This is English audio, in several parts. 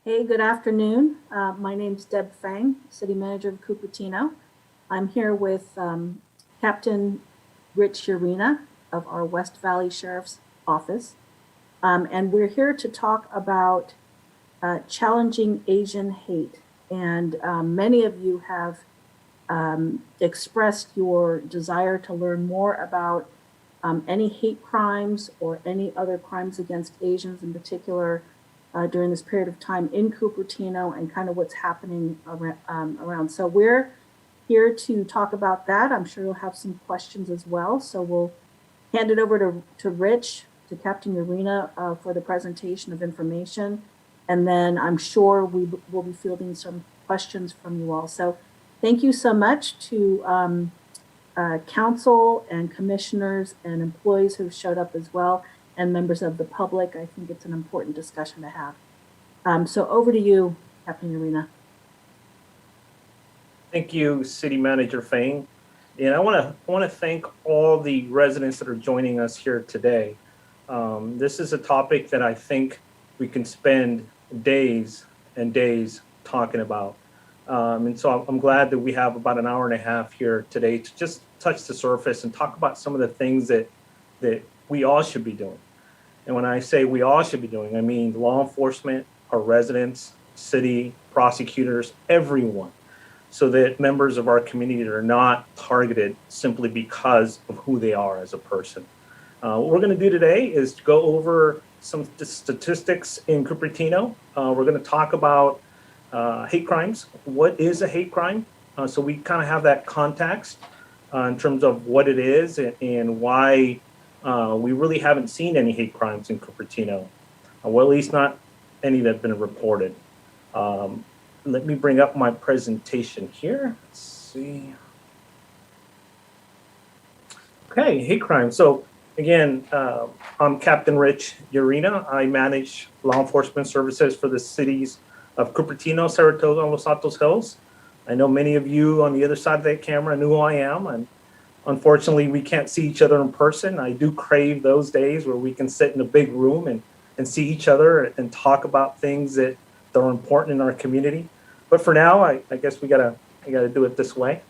Hey, good afternoon. My name's Deb Feng, City Manager of Cupertino. I'm here with Captain Rich Urena of our West Valley Sheriff's Office. And we're here to talk about challenging Asian hate. And many of you have expressed your desire to learn more about any hate crimes or any other crimes against Asians in particular during this period of time in Cupertino and kind of what's happening around. So we're here to talk about that. I'm sure you'll have some questions as well. So we'll hand it over to Rich, to Captain Urena for the presentation of information. And then I'm sure we will be fielding some questions from you all. So thank you so much to council and commissioners and employees who've showed up as well, and members of the public. I think it's an important discussion to have. So over to you, Captain Urena. Thank you, City Manager Feng. And I want to thank all the residents that are joining us here today. This is a topic that I think we can spend days and days talking about. And so I'm glad that we have about an hour and a half here today to just touch the surface and talk about some of the things that we all should be doing. And when I say we all should be doing, I mean law enforcement, our residents, city, prosecutors, everyone, so that members of our community are not targeted simply because of who they are as a person. What we're going to do today is go over some statistics in Cupertino. We're going to talk about hate crimes. What is a hate crime? So we kind of have that context in terms of what it is and why we really haven't seen any hate crimes in Cupertino. Well, at least not any that have been reported. Let me bring up my presentation here. Let's see. Okay, hate crime. So again, I'm Captain Rich Urena. I manage law enforcement services for the cities of Cupertino, Saratoga, and Los Altos Hills. I know many of you on the other side of that camera knew who I am, and unfortunately we can't see each other in person. I do crave those days where we can sit in a big room and see each other and talk about things that are important in our community. But for now, I guess I gotta do it this way.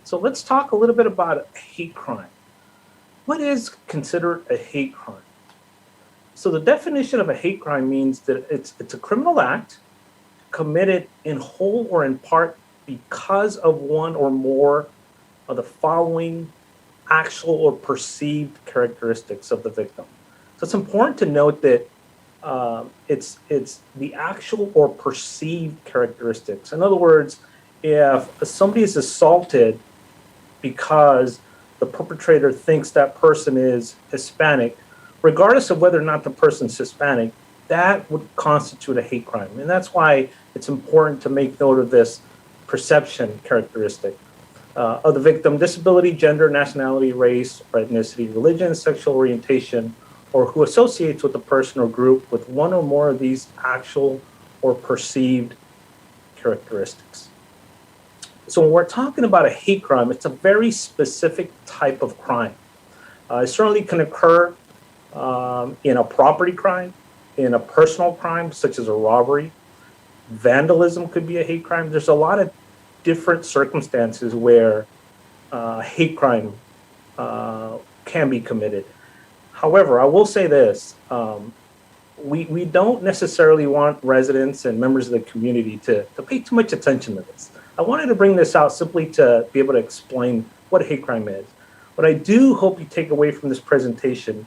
So let's talk a little bit about a hate crime. What is considered a hate crime? So the definition of a hate crime means that it's a criminal act committed in whole or in part because of one or more of the following actual or perceived characteristics of the victim. So it's important to note that it's the actual or perceived characteristics. In other words, if somebody is assaulted because the perpetrator thinks that person is Hispanic, regardless of whether or not the person's Hispanic, that would constitute a hate crime. And that's why it's important to make note of this perception characteristic of the victim: disability, gender, nationality, race, or ethnicity, religion, sexual orientation, or who associates with a person or group with one or more of these actual or perceived characteristics. So when we're talking about a hate crime, it's a very specific type of crime. It certainly can occur in a property crime, in a personal crime, such as a robbery. Vandalism could be a hate crime. There's a lot of different circumstances where hate crime can be committed. However, I will say this, we don't necessarily want residents and members of the community to pay too much attention to this. I wanted to bring this out simply to be able to explain what a hate crime is. What I do hope you take away from this presentation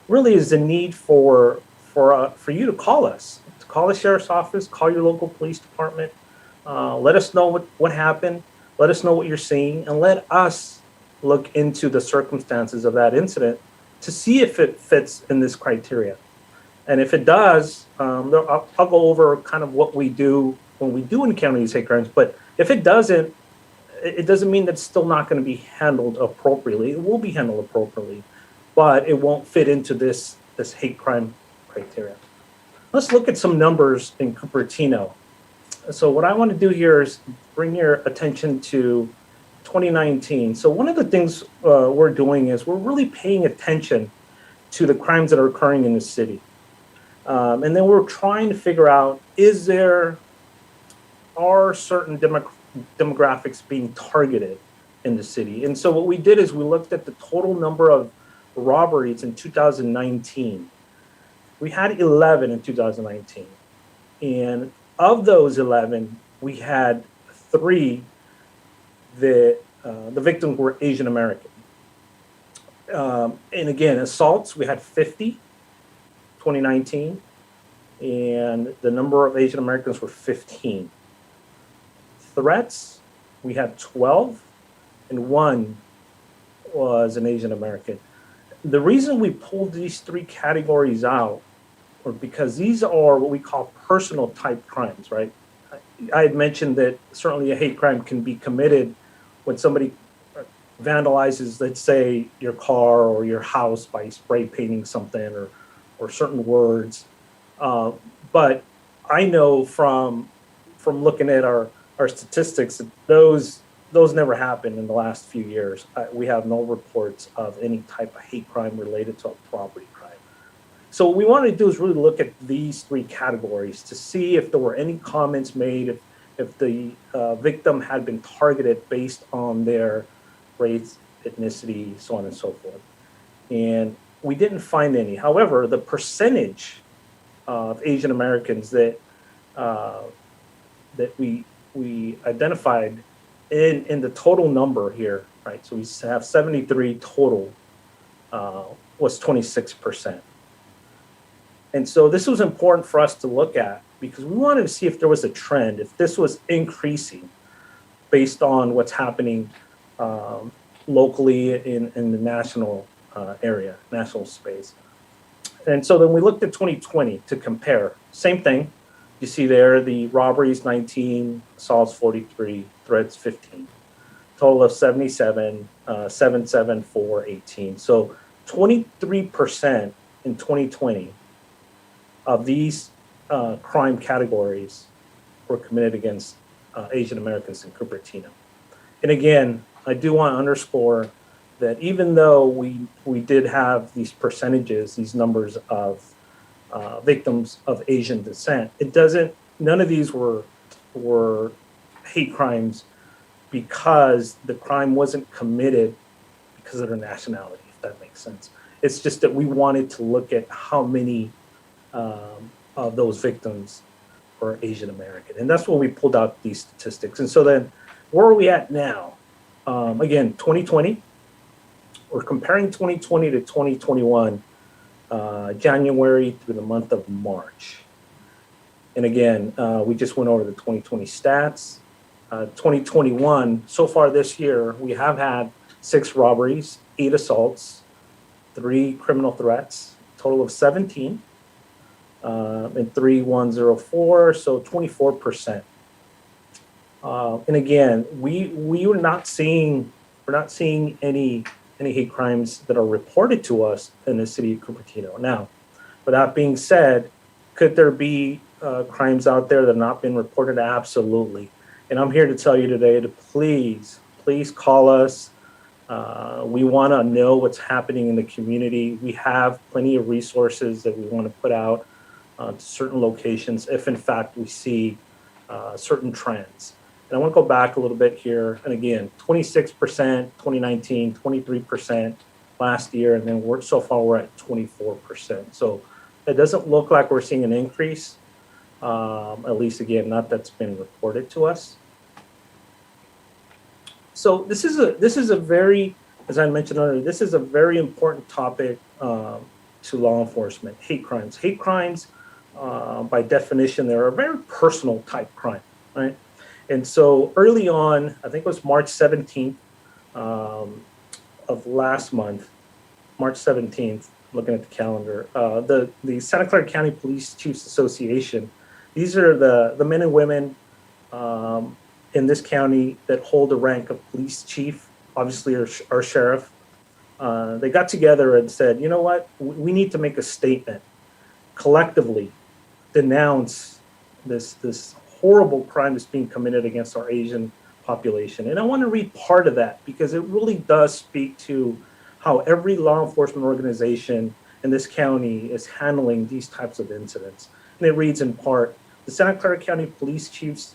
really is the need for you to call us, to call the sheriff's office, call your local police department, let us know what happened, let us know what you're seeing, and let us look into the circumstances of that incident to see if it fits in this criteria. And if it does, I'll go over kind of what we do when we do encounter these hate crimes. But if it doesn't, it doesn't mean that it's still not going to be handled appropriately. It will be handled appropriately, but it won't fit into this hate crime criteria. Let's look at some numbers in Cupertino. So what I want to do here is bring your attention to 2019. So one of the things we're doing is we're really paying attention to the crimes that are occurring in the city. And then we're trying to figure out, are certain demographics being targeted in the city? And so what we did is we looked at the total number of robberies in 2019. We had 11 in 2019. And of those 11, we had 3 that the victims were Asian American. And again, assaults, we had 50, 2019, and the number of Asian Americans were 15. Threats, we had 12, and 1 was an Asian American. The reason we pulled these 3 categories out or because these are what we call personal type crimes, right? I had mentioned that certainly a hate crime can be committed when somebody vandalizes, let's say, your car or your house by spray painting something or certain words. But I know from looking at our statistics that those never happened in the last few years. We have no reports of any type of hate crime related to a property crime. So what we wanted to do is really look at these 3 categories to see if there were any comments made, if the victim had been targeted based on their race, ethnicity, so on and so forth. And we didn't find any. However, the percentage of Asian Americans that we identified in the total number here, right? So we have 73 total, was 26%. And so this was important for us to look at because we wanted to see if there was a trend, if this was increasing based on what's happening locally in the national area, national space. And so then we looked at 2020 to compare. Same thing. You see there, the robberies 19, assaults 43, threats 15. Total of 77, 774, 18. So 23% in 2020 of these crime categories were committed against Asian Americans in Cupertino. And again, I do want to underscore that even though we did have these percentages, these numbers of victims of Asian descent, none of these were hate crimes because the crime wasn't committed because of their nationality, if that makes sense. It's just that we wanted to look at how many of those victims were Asian American. And that's where we pulled out these statistics. And so then where are we at now? Again, 2020, we're comparing 2020 to 2021, January through the month of March. And again, we just went over the 2020 stats. 2021, so far this year, we have had 6 robberies, 8 assaults, 3 criminal threats, total of 17, and 3,104, so 24%. And again, we're not seeing any hate crimes that are reported to us in the city of Cupertino. Now, with that being said, could there be crimes out there that have not been reported? Absolutely. And I'm here to tell you today to please call us. We want to know what's happening in the community. We have plenty of resources that we want to put out to certain locations if in fact we see certain trends. And I want to go back a little bit here. And again, 26%, 2019, 23% last year, and then so far we're at 24%. So it doesn't look like we're seeing an increase, at least again, not that's been reported to us. So this is a very, as I mentioned earlier, this is a very important topic to law enforcement. Hate crimes. Hate crimes, by definition, they're a very personal type crime, right? And so early on, I think it was March 17th of last month, March 17th, looking at the calendar, the Santa Clara County Police Chiefs Association, these are the men and women in this county that hold the rank of police chief, obviously our sheriff. They got together and said, you know what, we need to make a statement, collectively denounce this horrible crime that's being committed against our Asian population. And I want to read part of that because it really does speak to how every law enforcement organization in this county is handling these types of incidents. And it reads in part, the Santa Clara County Police Chiefs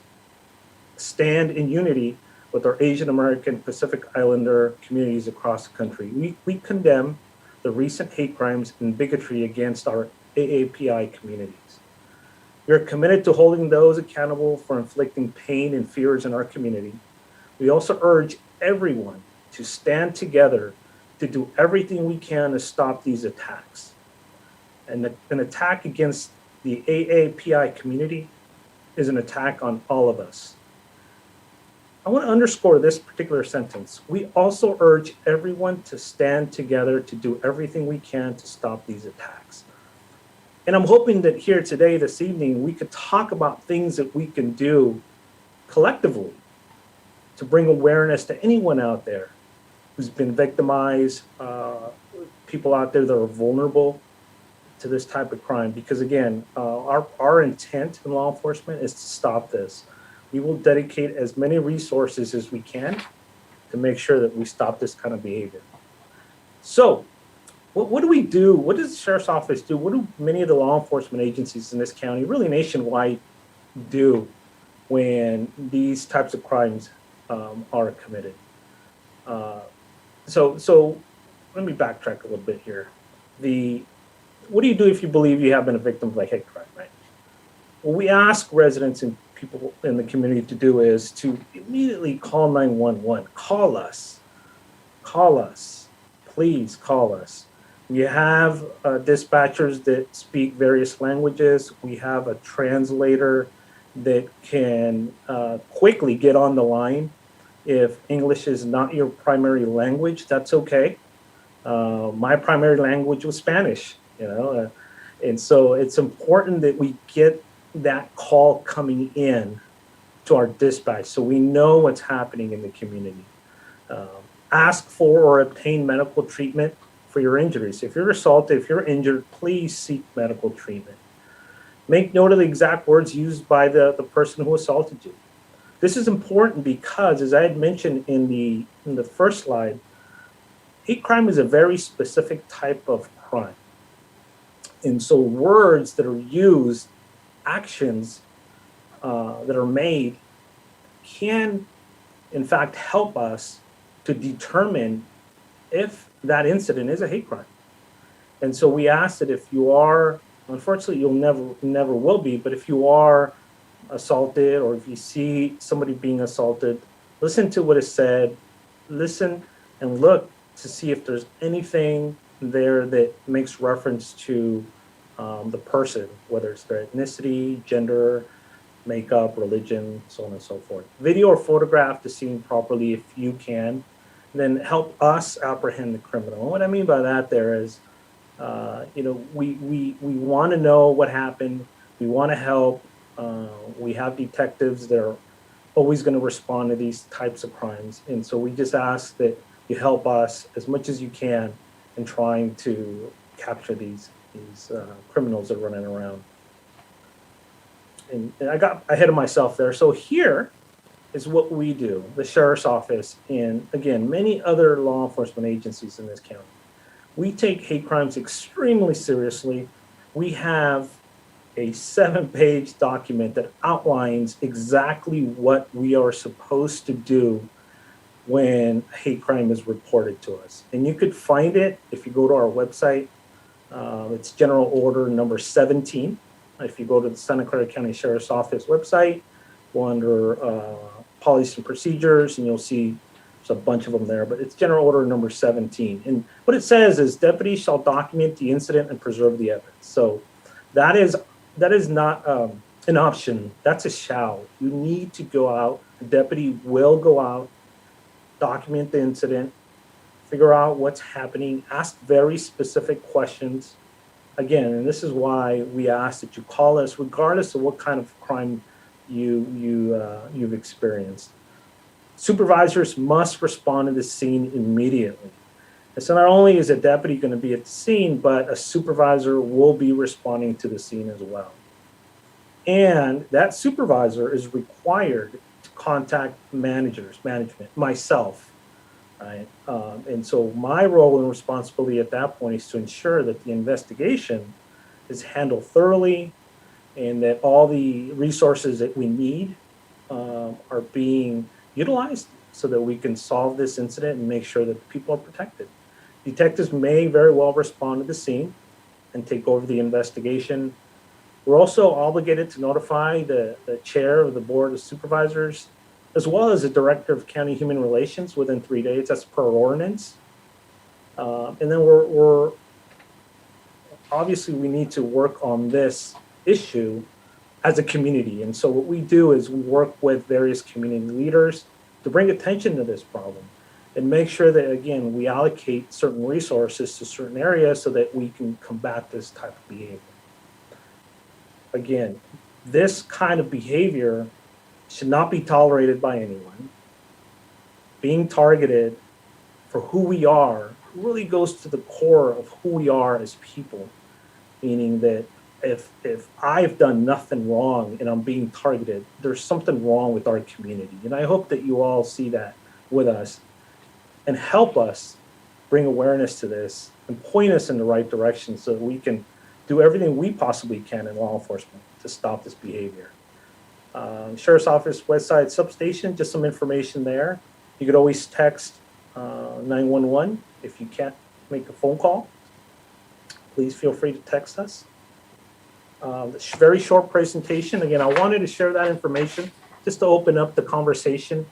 stand in unity with our Asian American Pacific Islander communities across the country. We condemn the recent hate crimes and bigotry against our AAPI communities. We are committed to holding those accountable for inflicting pain and fears in our community. We also urge everyone to stand together to do everything we can to stop these attacks. And an attack against the AAPI community is an attack on all of us. I want to underscore this particular sentence. We also urge everyone to stand together to do everything we can to stop these attacks. And I'm hoping that here today, this evening, we could talk about things that we can do collectively to bring awareness to anyone out there who's been victimized, people out there that are vulnerable to this type of crime. Because again, our intent in law enforcement is to stop this. We will dedicate as many resources as we can to make sure that we stop this kind of behavior. So, what do we do? What does the Sheriff's Office do? What do many of the law enforcement agencies in this county, really nationwide, do when these types of crimes are committed? So let me backtrack a little bit here. What do you do if you believe you have been a victim of a hate crime, right? What we ask residents and people in the community to do is to immediately call 911. Call us, please call us. We have dispatchers that speak various languages. We have a translator that can quickly get on the line. If English is not your primary language, that's okay. My primary language was Spanish, and so it's important that we get that call coming in to our dispatch so we know what's happening in the community. Ask for or obtain medical treatment for your injuries. If you're assaulted, if you're injured, please seek medical treatment. Make note of the exact words used by the person who assaulted you. This is important because, as I had mentioned in the first slide, hate crime is a very specific type of crime. And so words that are used, actions that are made can, in fact, help us to determine if that incident is a hate crime. And so we ask that if you are, unfortunately, you'll never will be, but if you are assaulted or if you see somebody being assaulted, listen to what is said, listen and look to see if there's anything there that makes reference to the person, whether it's their ethnicity, gender, makeup, religion, so on and so forth. Video or photograph the scene properly if you can, then help us apprehend the criminal. And what I mean by that there is, we want to know what happened. We want to help. We have detectives that are always going to respond to these types of crimes. And so we just ask that you help us as much as you can in trying to capture these criminals that are running around. And I got ahead of myself there. So here is what we do, the Sheriff's Office, and again, many other law enforcement agencies in this county. We take hate crimes extremely seriously. We have a 7-page document that outlines exactly what we are supposed to do when a hate crime is reported to us. And you could find it if you go to our website. It's General Order number 17. If you go to the Santa Clara County Sheriff's Office website, go under policies and procedures, and you'll see there's a bunch of them there, but it's General Order number 17. And what it says is deputies shall document the incident and preserve the evidence. So that is not an option, that's a shall. You need to go out, the deputy will go out, document the incident, figure out what's happening, ask very specific questions. Again, and this is why we ask that you call us regardless of what kind of crime you've experienced. Supervisors must respond to the scene immediately. And so not only is a deputy going to be at the scene, but a supervisor will be responding to the scene as well. And that supervisor is required to contact management, myself, right? And so my role and responsibility at that point is to ensure that the investigation is handled thoroughly and that all the resources that we need are being utilized so that we can solve this incident and make sure that the people are protected. Detectives may very well respond to the scene and take over the investigation. We're also obligated to notify the chair of the board of supervisors, as well as the director of county human relations within 3 days. That's per ordinance. And then we're obviously we need to work on this issue as a community. And so what we do is we work with various community leaders to bring attention to this problem and make sure that, again, we allocate certain resources to certain areas so that we can combat this type of behavior. Again, this kind of behavior should not be tolerated by anyone. Being targeted for who we are really goes to the core of who we are as people, meaning that if I've done nothing wrong and I'm being targeted, there's something wrong with our community. And I hope that you all see that with us and help us bring awareness to this and point us in the right direction so that we can do everything we possibly can in law enforcement to stop this behavior. Sheriff's Office website substation, just some information there. You could always text 911 if you can't make a phone call. Please feel free to text us. Very short presentation. Again, I wanted to share that information just to open up the conversation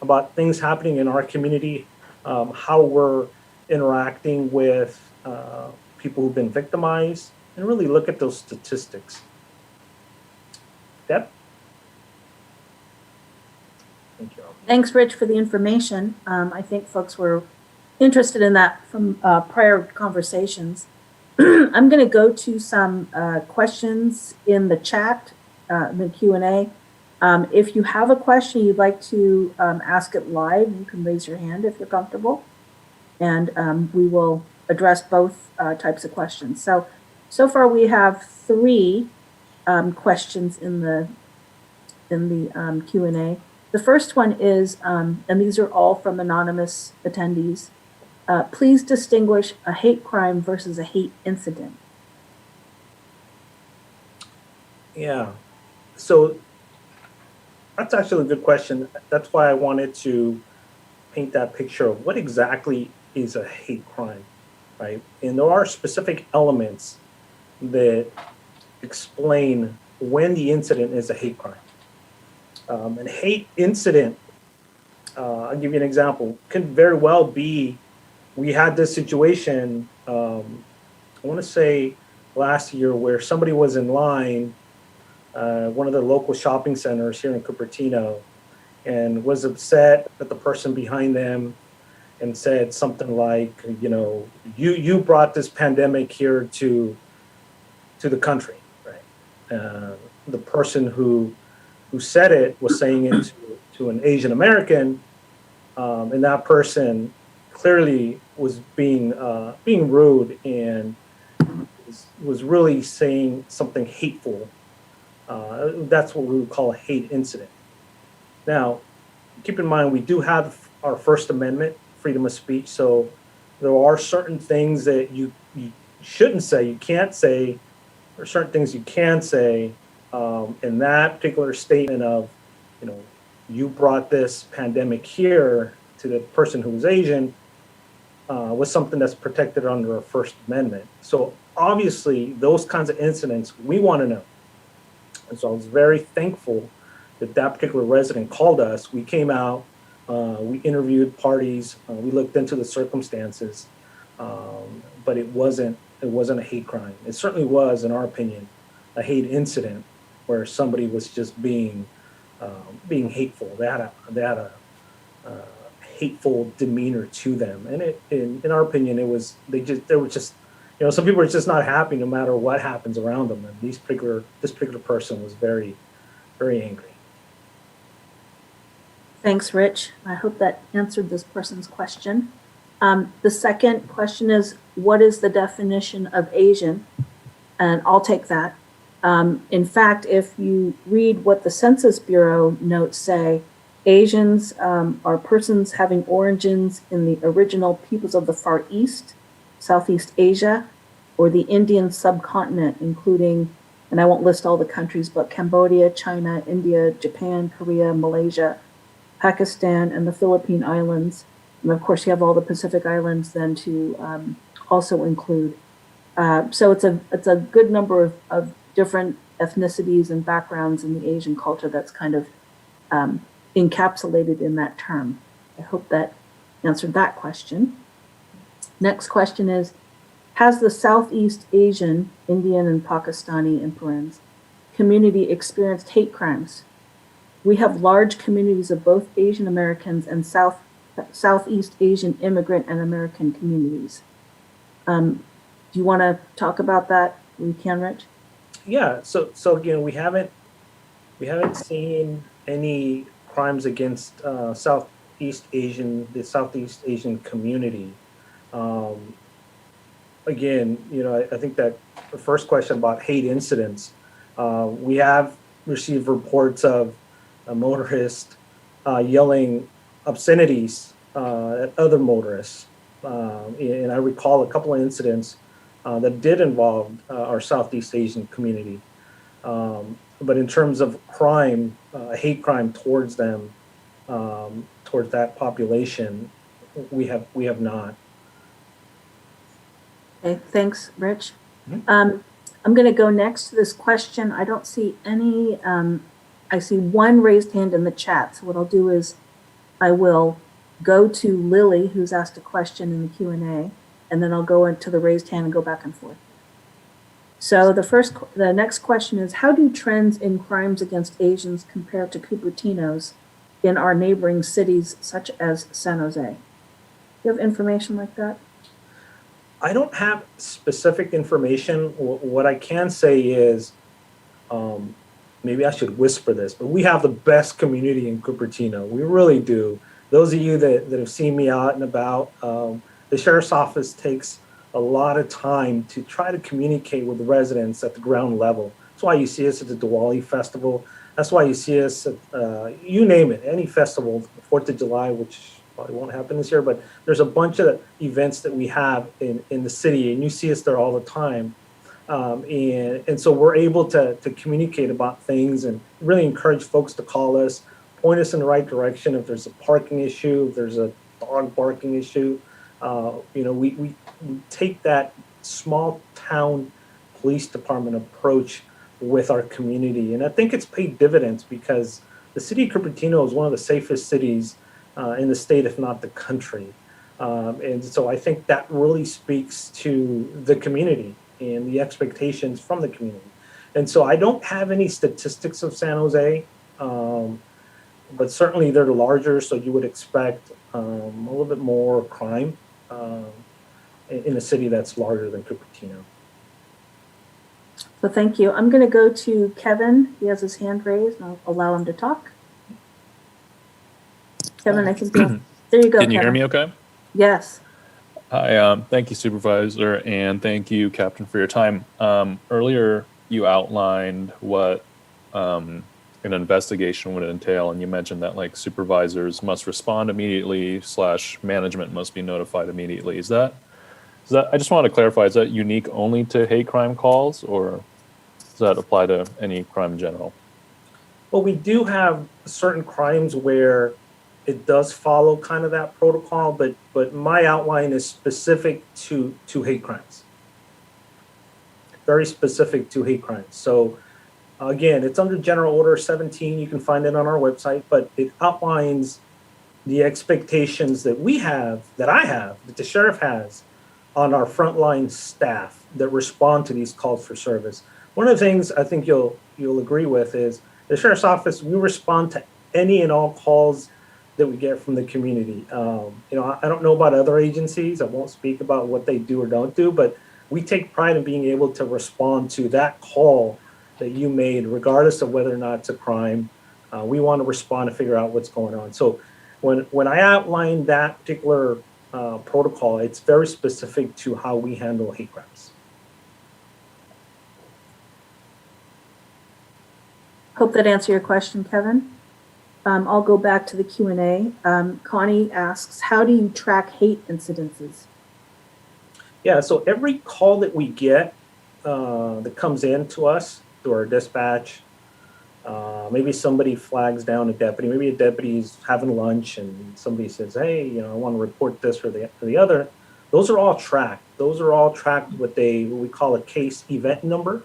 about things happening in our community, how we're interacting with people who've been victimized, and really look at those statistics. Deb? Thank you. Thanks, Rich, for the information. I think folks were interested in that from prior conversations. I'm going to go to some questions in the chat, the Q&A. If you have a question you'd like to ask it live, you can raise your hand if you're comfortable, and we will address both types of questions. So far we have 3 questions in the Q&A. The first one is, and these are all from anonymous attendees, please distinguish a hate crime versus a hate incident. Yeah, so that's actually a good question. That's why I wanted to paint that picture of what exactly is a hate crime, right? And there are specific elements that explain when the incident is a hate crime. And hate incident, I'll give you an example, can very well be, we had this situation, I want to say last year, where somebody was in line, one of the local shopping centers here in Cupertino, and was upset at the person behind them and said something like, you know, you brought this pandemic here to the country, right? The person who said it was saying it to an Asian American, and that person clearly was being rude and was really saying something hateful. That's what we would call a hate incident. Now, keep in mind, we do have our First Amendment, freedom of speech, so there are certain things that you shouldn't say, you can't say, or certain things you can say. And that particular statement of, you know, you brought this pandemic here to the person who was Asian, was something that's protected under a First Amendment. So obviously, those kinds of incidents, we want to know. And so I was very thankful that that particular resident called us. We came out, we interviewed parties, we looked into the circumstances, but it wasn't a hate crime. It certainly was, in our opinion, a hate incident where somebody was just being hateful. They had a hateful demeanor to them, and in our opinion, they were just, you know, some people are just not happy no matter what happens around them. And this particular person was very, very angry. Thanks, Rich. I hope that answered this person's question. The second question is, what is the definition of Asian? And I'll take that. In fact, if you read what the Census Bureau notes say, Asians are persons having origins in the original peoples of the Far East, Southeast Asia, or the Indian subcontinent, including, and I won't list all the countries, but Cambodia, China, India, Japan, Korea, Malaysia, Pakistan, and the Philippine Islands. And of course, you have all the Pacific Islands then to also include. So it's a good number of different ethnicities and backgrounds in the Asian culture that's kind of encapsulated in that term. I hope that answered that question. Next question is, has the Southeast Asian, Indian and Pakistani in parens, community experienced hate crimes? We have large communities of both Asian Americans and Southeast Asian immigrant and American communities. Do you want to talk about that? We can, Rich? Yeah. So again, we haven't seen any crimes against the Southeast Asian community. Again, I think that the first question about hate incidents, we have received reports of a motorist yelling obscenities at other motorists. And I recall a couple of incidents that did involve our Southeast Asian community. But in terms of crime, hate crime towards them, towards that population, we have not. Okay, thanks, Rich. Mm-hmm. I'm going to go next to this question. I don't see any, I see one raised hand in the chat. So what I'll do is I will go to Lily, who's asked a question in the Q&A, and then I'll go into the raised hand and go back and forth. So the next question is, how do trends in crimes against Asians compare to Cupertinos in our neighboring cities, such as San Jose? Do you have information like that? I don't have specific information. What I can say is, maybe I should whisper this, but we have the best community in Cupertino. We really do. Those of you that have seen me out and about, the sheriff's office takes a lot of time to try to communicate with the residents at the ground level. That's why you see us at the Diwali festival. That's why you see us at, you name it, any festival, 4th of July, which probably won't happen this year, but there's a bunch of events that we have in the city, and you see us there all the time. And so we're able to communicate about things and really encourage folks to call us, point us in the right direction if there's a parking issue, if there's a dog barking issue. We take that small town police department approach with our community. And I think it's paid dividends because the city of Cupertino is one of the safest cities in the state, if not the country. And so I think that really speaks to the community and the expectations from the community. And so I don't have any statistics of San Jose, but certainly they're larger, so you would expect a little bit more crime in a city that's larger than Cupertino. So thank you. I'm going to go to Kevin. He has his hand raised, and I'll allow him to talk. Kevin, I think there you go. Can you Kevin. hear me okay? Yes. Hi, thank you, Supervisor, and thank you, Captain, for your time. Earlier, you outlined what an investigation would entail, and you mentioned that like supervisors must respond immediately / management must be notified immediately. Is that, I just wanted to clarify, is that unique only to hate crime calls, or does that apply to any crime in general? Well, we do have certain crimes where it does follow kind of that protocol, but my outline is specific to hate crimes. Very specific to hate crimes. So again, it's under General Order 17. You can find it on our website, but it outlines the expectations that we have, that I have, that the sheriff has on our frontline staff that respond to these calls for service. One of the things I think you'll agree with is the sheriff's office, we respond to any and all calls that we get from the community. I don't know about other agencies. I won't speak about what they do or don't do, but we take pride in being able to respond to that call that you made, regardless of whether or not it's a crime. We want to respond and figure out what's going on. So when I outline that particular protocol, it's very specific to how we handle hate crimes. Hope that answered your question, Kevin. I'll go back to the Q&A. Connie asks, how do you track hate incidences? Yeah, so every call that we get that comes in to us through our dispatch, maybe somebody flags down a deputy, maybe a deputy's having lunch and somebody says, hey, you know, I want to report this or the other. Those are all tracked. Those are all tracked with what we call a case event number.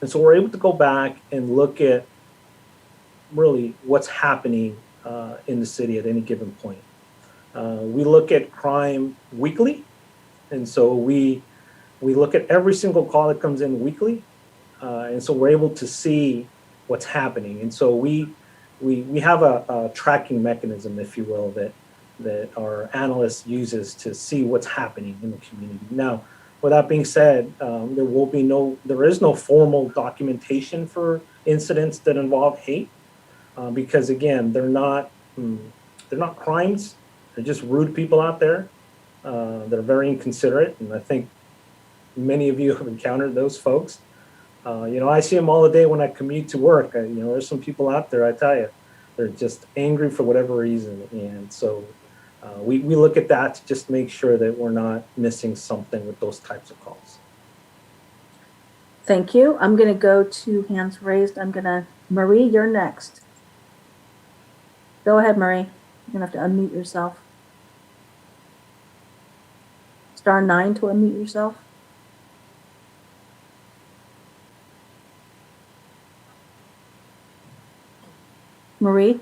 And so we're able to go back and look at really what's happening in the city at any given point. We look at crime weekly. And so we look at every single call that comes in weekly. And so we're able to see what's happening. And so we have a tracking mechanism, if you will, that our analyst uses to see what's happening in the community. Now, with that being said, there is no formal documentation for incidents that involve hate, because again, they're not crimes. They're just rude people out there. They're very inconsiderate, and I think many of you have encountered those folks. You know, I see them all the day when I commute to work. You know, there's some people out there, I tell you, they're just angry for whatever reason. And so we look at that to just make sure that we're not missing something with those types of calls. Thank you. I'm going to go to hands raised. Marie, you're next. Go ahead, Marie. You're going to have to unmute yourself. *9 to unmute yourself. Marie?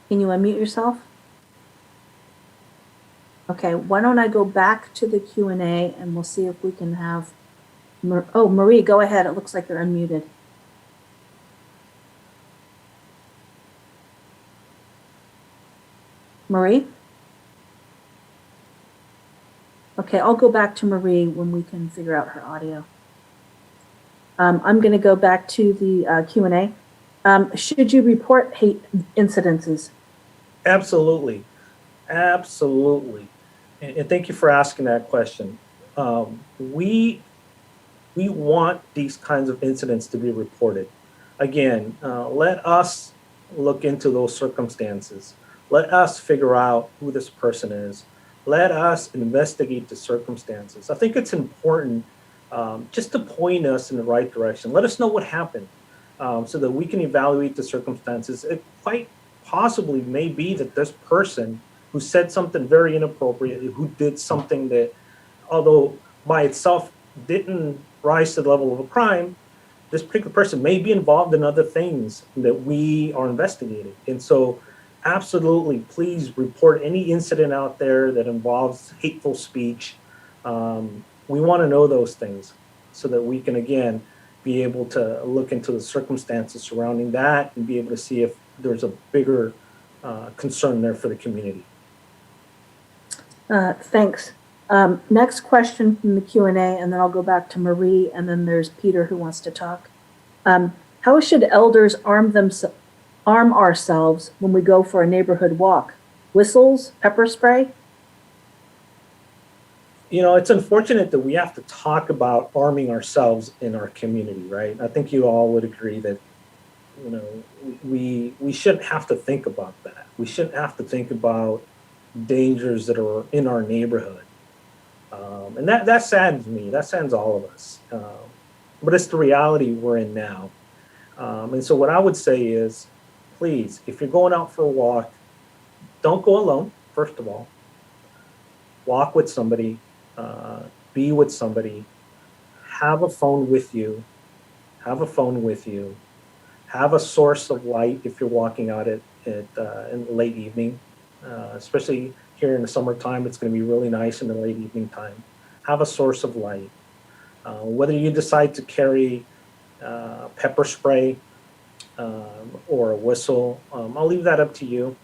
Can you unmute yourself? Okay, why don't I go back to the Q&A and we'll see if we can have, Marie, go ahead. It looks like you're unmuted. Marie? Okay, I'll go back to Marie when we can figure out her audio. I'm going to go back to the Q&A. Should you report hate incidences? Absolutely. Absolutely. And thank you for asking that question. We want these kinds of incidents to be reported. Again, let us look into those circumstances. Let us figure out who this person is. Let us investigate the circumstances. I think it's important just to point us in the right direction. Let us know what happened so that we can evaluate the circumstances. It quite possibly may be that this person who said something very inappropriate, who did something that, although by itself didn't rise to the level of a crime, this particular person may be involved in other things that we are investigating. And so absolutely, please report any incident out there that involves hateful speech. We want to know those things so that we can, again, be able to look into the circumstances surrounding that and be able to see if there's a bigger concern there for the community. Thanks. Next question from the Q&A, and then I'll go back to Marie, and then there's Peter who wants to talk. How should elders arm ourselves when we go for a neighborhood walk? Whistles, pepper spray? You know, it's unfortunate that we have to talk about arming ourselves in our community, right? I think you all would agree that, you know, we shouldn't have to think about that. We shouldn't have to think about dangers that are in our neighborhood. And that saddens me. That saddens all of us. But it's the reality we're in now. And so what I would say is, please, if you're going out for a walk, don't go alone, first of all. Walk with somebody, be with somebody, have a phone with you, have a source of light if you're walking out in the late evening, especially here in the summertime. It's going to be really nice in the late evening time. Have a source of light. Whether you decide to carry pepper spray or a whistle, I'll leave that up to you.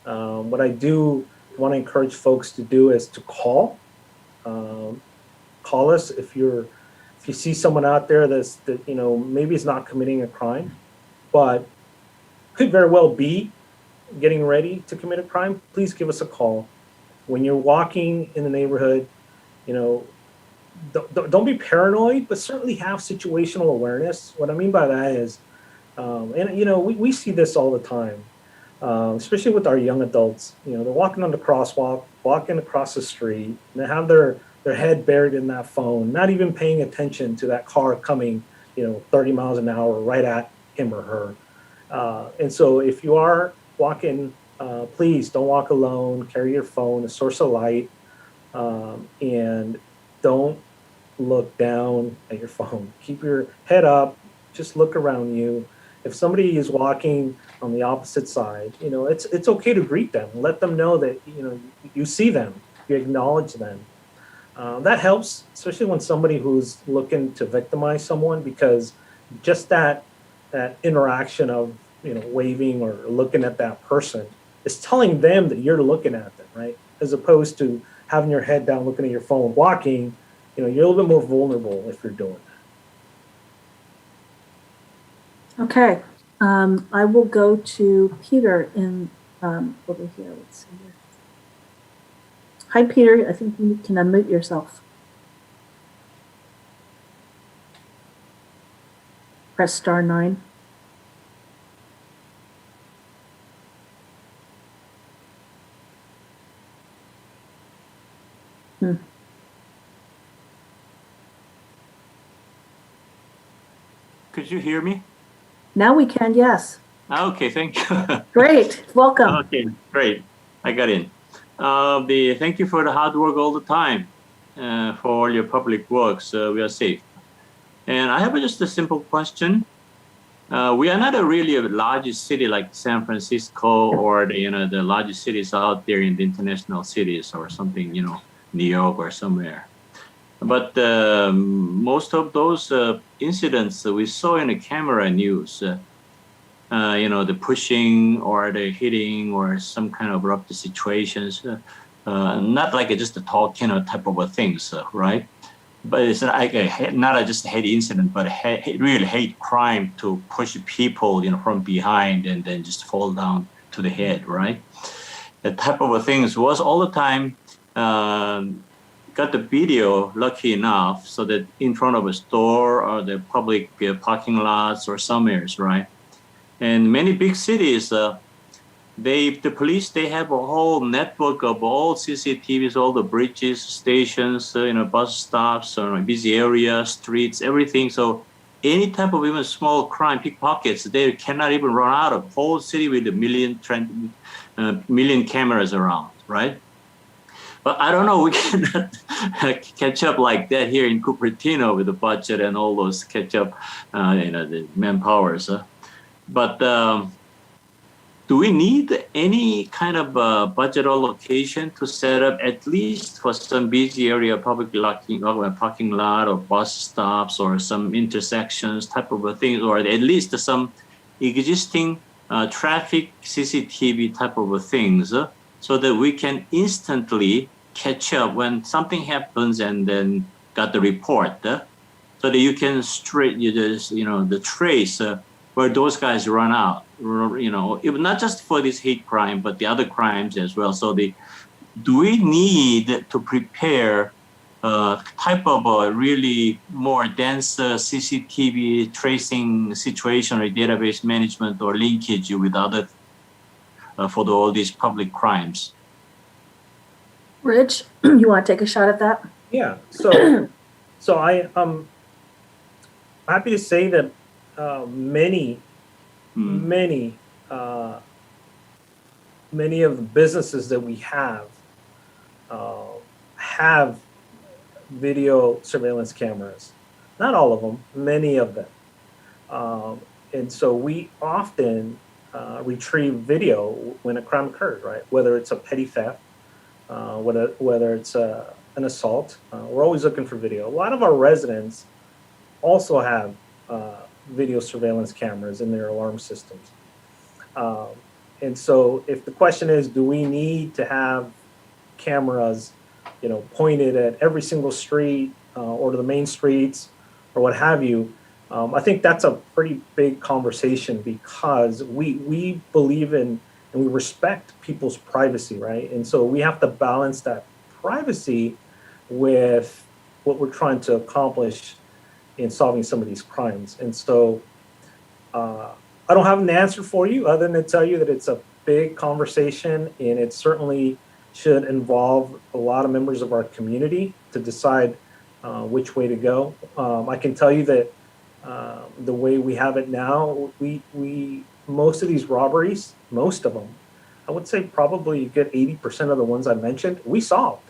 What I do want to encourage folks to do is to call us if you see someone out there that you know maybe is not committing a crime, but could very well be getting ready to commit a crime. Please give us a call when you're walking in the neighborhood. You know, don't be paranoid, but certainly have situational awareness. What I mean by that is, and we see this all the time, especially with our young adults. They're walking on the crosswalk, walking across the street, and they have their head buried in that phone, not even paying attention to that car coming, 30 miles an hour right at him or her. And so if you are walking, please don't walk alone. Carry your phone, a source of light, and don't look down at your phone. Keep your head up. Just look around you. If somebody is walking on the opposite side, it's okay to greet them. Let them know that you see them, you acknowledge them. That helps, especially when somebody who's looking to victimize someone, because just that interaction of waving or looking at that person is telling them that you're looking at them, right? As opposed to having your head down, looking at your phone, walking. You're a little bit more vulnerable if you're doing that. Okay, I will go to Peter in over here. Let's see here. Hi, Peter. I think you can unmute yourself. Press *9. Could you hear me? Now we can, yes. Okay, thank you. Great, welcome. Okay, great. I got in. Thank you for the hard work all the time, for all your public works. We are safe. And I have just a simple question. We are not really a largest city like San Francisco or the largest cities out there in the international cities or something, New York or somewhere. But most of those incidents we saw in the camera news, the pushing or the hitting or some kind of abrupt situations, not like just a talk, type of things, right? But it's like not just a hate incident, but real hate crime to push people, from behind and then just fall down to the head, right? That type of things was all the time. Got the video, lucky enough, so that in front of a store or the public parking lots or somewheres, right? And many big cities, the police, they have a whole network of all CCTVs, all the bridges, stations, bus stops, or busy areas, streets, everything. So any type of even small crime, pickpockets, they cannot even run out of whole city with a million cameras around, right? But I don't know, we cannot catch up like that here in Cupertino with the budget and all those catch up, the manpowers. But do we need any kind of budget allocation to set up at least for some busy area, public parking lot or bus stops or some intersections type of things, or at least some existing traffic CCTV type of things? So that we can instantly catch up when something happens and then got the report, so that you can the trace where those guys run out, not just for this hate crime, but the other crimes as well. So do we need to prepare type of a really more dense CCTV tracing situation or database management or linkage with other for all these public crimes? Rich, you want to take a shot at that? Yeah. So I'm happy to say that many of the businesses that we have video surveillance cameras. Not all of them, many of them. And so we often retrieve video when a crime occurs, right? Whether it's a petty theft, whether it's an assault, we're always looking for video. A lot of our residents also have video surveillance cameras in their alarm systems. And so if the question is, do we need to have cameras, pointed at every single street or to the main streets or what have you, I think that's a pretty big conversation, because we believe in and we respect people's privacy, right? And so we have to balance that privacy with what we're trying to accomplish in solving some of these crimes. And so I don't have an answer for you other than to tell you that it's a big conversation, and it certainly should involve a lot of members of our community to decide which way to go. I can tell you that the way we have it now, we most of these robberies, most of them, I would say probably a good 80% of the ones I mentioned, we solved.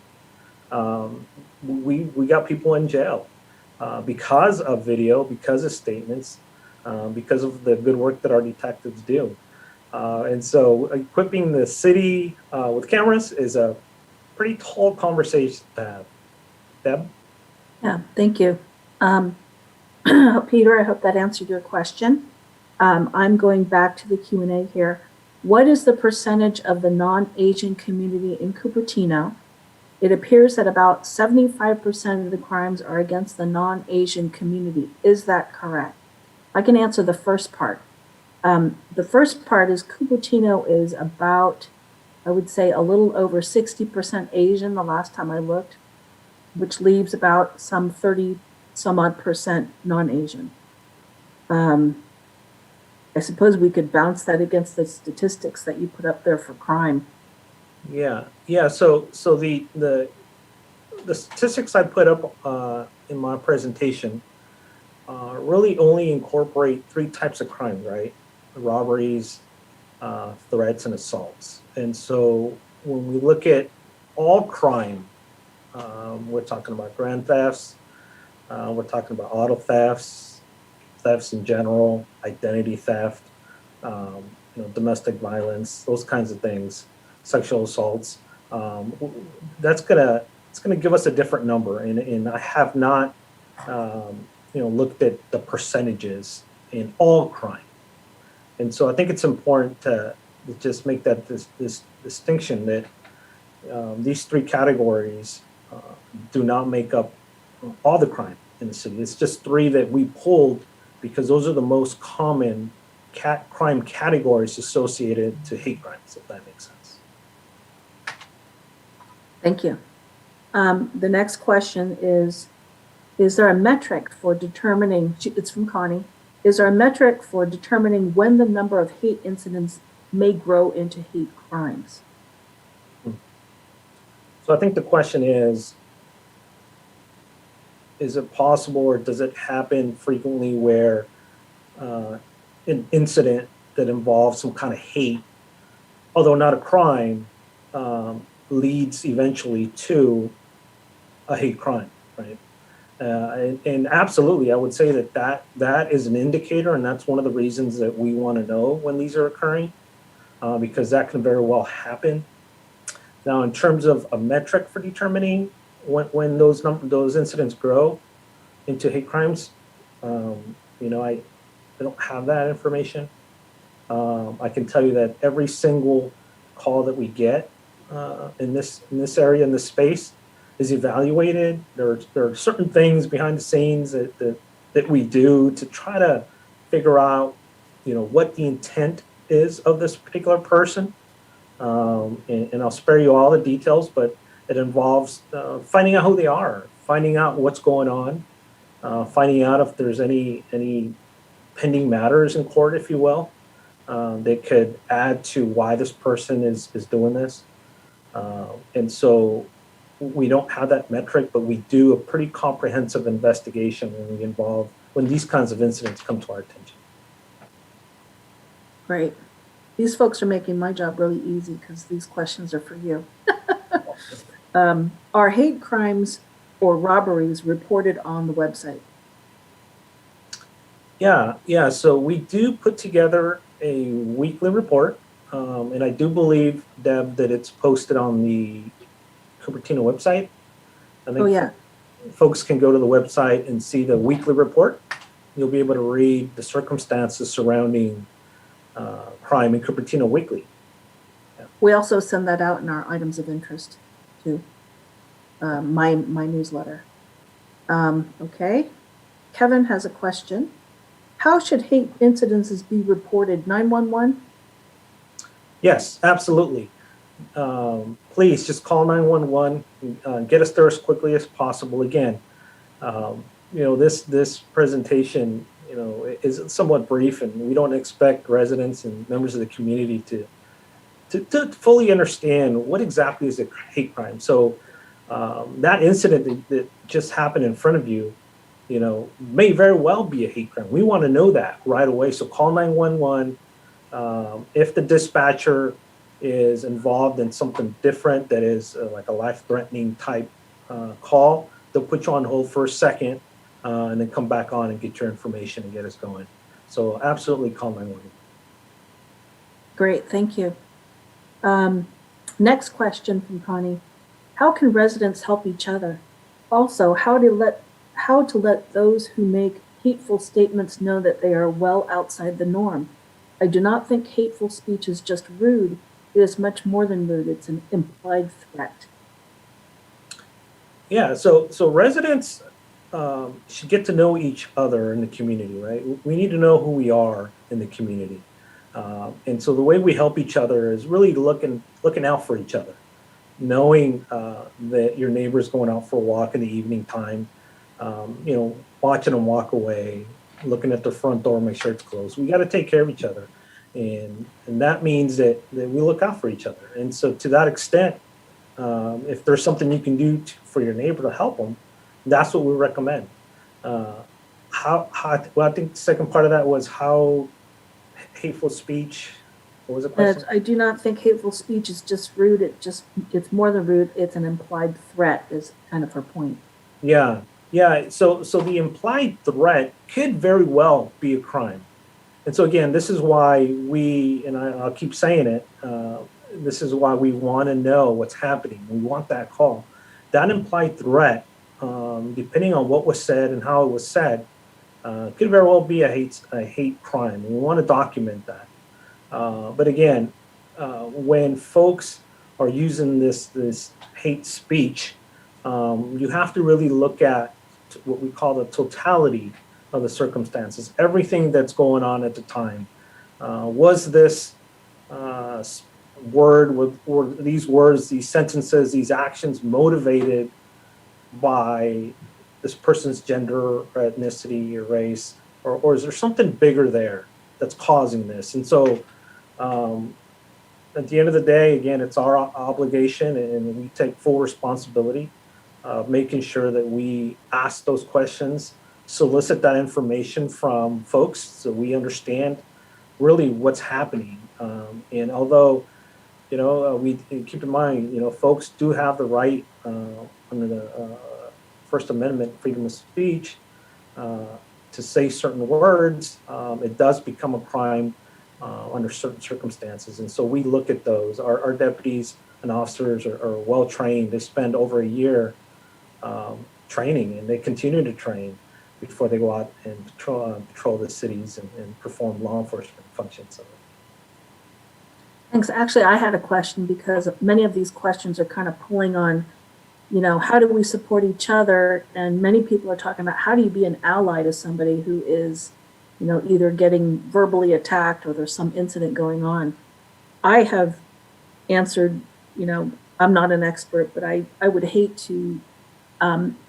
We got people in jail because of video, because of statements, because of the good work that our detectives do. And so equipping the city with cameras is a pretty tall conversation to have. Deb? Yeah, thank you. Peter, I hope that answered your question. I'm going back to the Q&A here. What is the percentage of the non-Asian community in Cupertino? It appears that about 75% of the crimes are against the non-Asian community. Is that correct? I can answer the first part. The first part is Cupertino is about, I would say, a little over 60% Asian the last time I looked, which leaves about some 30 some odd percent non-Asian. I suppose we could bounce that against the statistics that you put up there for crime. Yeah. So the statistics I put up in my presentation really only incorporate 3 types of crime, right? Robberies, threats, and assaults. And so when we look at all crime, we're talking about grand thefts, we're talking about auto thefts, thefts in general, identity theft, domestic violence, those kinds of things, sexual assaults. It's gonna give us a different number, and I have not looked at the percentages in all crime. And so I think it's important to just make that this distinction that these 3 categories do not make up all the crime in the city. It's just 3 that we pulled because those are the most common crime categories associated to hate crimes, if that makes sense. Thank you. The next question is there a metric for determining, it's from Connie, is there a metric for determining when the number of hate incidents may grow into hate crimes? So I think the question is it possible, or does it happen frequently where an incident that involves some kind of hate, although not a crime, leads eventually to a hate crime, right? And absolutely, I would say that is an indicator, and that's one of the reasons that we want to know when these are occurring, because that can very well happen. Now, in terms of a metric for determining when those incidents grow into hate crimes, I don't have that information. I can tell you that every single call that we get in this area, in this space, is evaluated. There are certain things behind the scenes that we do to try to figure out, what the intent is of this particular person. And I'll spare you all the details, but it involves finding out who they are, finding out what's going on, finding out if there's any pending matters in court, if you will, that could add to why this person is doing this. And so we don't have that metric, but we do a pretty comprehensive investigation when these kinds of incidents come to our attention. Great. These folks are making my job really easy because these questions are for you. Are hate crimes or robberies reported on the website? Yeah. So we do put together a weekly report, and I do believe, Deb, that it's posted on the Cupertino website. I think folks can go to the website and see the weekly report. You'll be able to read the circumstances surrounding crime in Cupertino weekly. Yeah. We also send that out in our items of interest too. My newsletter. Okay. Kevin has a question. How should hate incidences be reported? 911? Yes, absolutely. Please just call 911. Get us there as quickly as possible. Again, This presentation, is somewhat brief, and we don't expect residents and members of the community to fully understand what exactly is a hate crime. So that incident that just happened in front of you, may very well be a hate crime. We want to know that right away. So call 911. If the dispatcher is involved in something different that is like a life-threatening type call, they'll put you on hold for a second and then come back on and get your information and get us going. So absolutely call 911. Great, thank you. Next question from Connie. How can residents help each other? Also, how to let those who make hateful statements know that they are well outside the norm. I do not think hateful speech is just rude. It is much more than rude. It's an implied threat. Yeah, so residents should get to know each other in the community, right? We need to know who we are in the community. And so the way we help each other is really looking out for each other, knowing that your neighbor's going out for a walk in the evening time, watching them walk away, looking at their front door, make sure it's closed. We got to take care of each other. And that means that we look out for each other. And so to that extent, if there's something you can do for your neighbor to help them, that's what we recommend. Well, I think the second part of that was how hateful speech, what was the question? I do not think hateful speech is just rude. It's more than rude. It's an implied threat is kind of her point. Yeah. So the implied threat could very well be a crime. And so again, this is why I'll keep saying it, this is why we want to know what's happening. We want that call. That implied threat, depending on what was said and how it was said, could very well be a hate crime. And we want to document that. But again, when folks are using this hate speech, you have to really look at what we call the totality of the circumstances, everything that's going on at the time. Was this word or these words, these sentences, these actions motivated by this person's gender or ethnicity or race, or is there something bigger there that's causing this? And so at the end of the day, again, it's our obligation, and we take full responsibility of making sure that we ask those questions, solicit that information from folks so we understand really what's happening. And although, we keep in mind, folks do have the right under the First Amendment, freedom of speech, to say certain words, it does become a crime under certain circumstances. And so we look at those. Our deputies and officers are well trained. They spend over a year training, and they continue to train before they go out and patrol the cities and perform law enforcement functions. Thanks. Actually, I had a question because many of these questions are kind of pulling on, how do we support each other? And many people are talking about how do you be an ally to somebody who is, either getting verbally attacked or there's some incident going on. I have answered, I'm not an expert, but I would hate to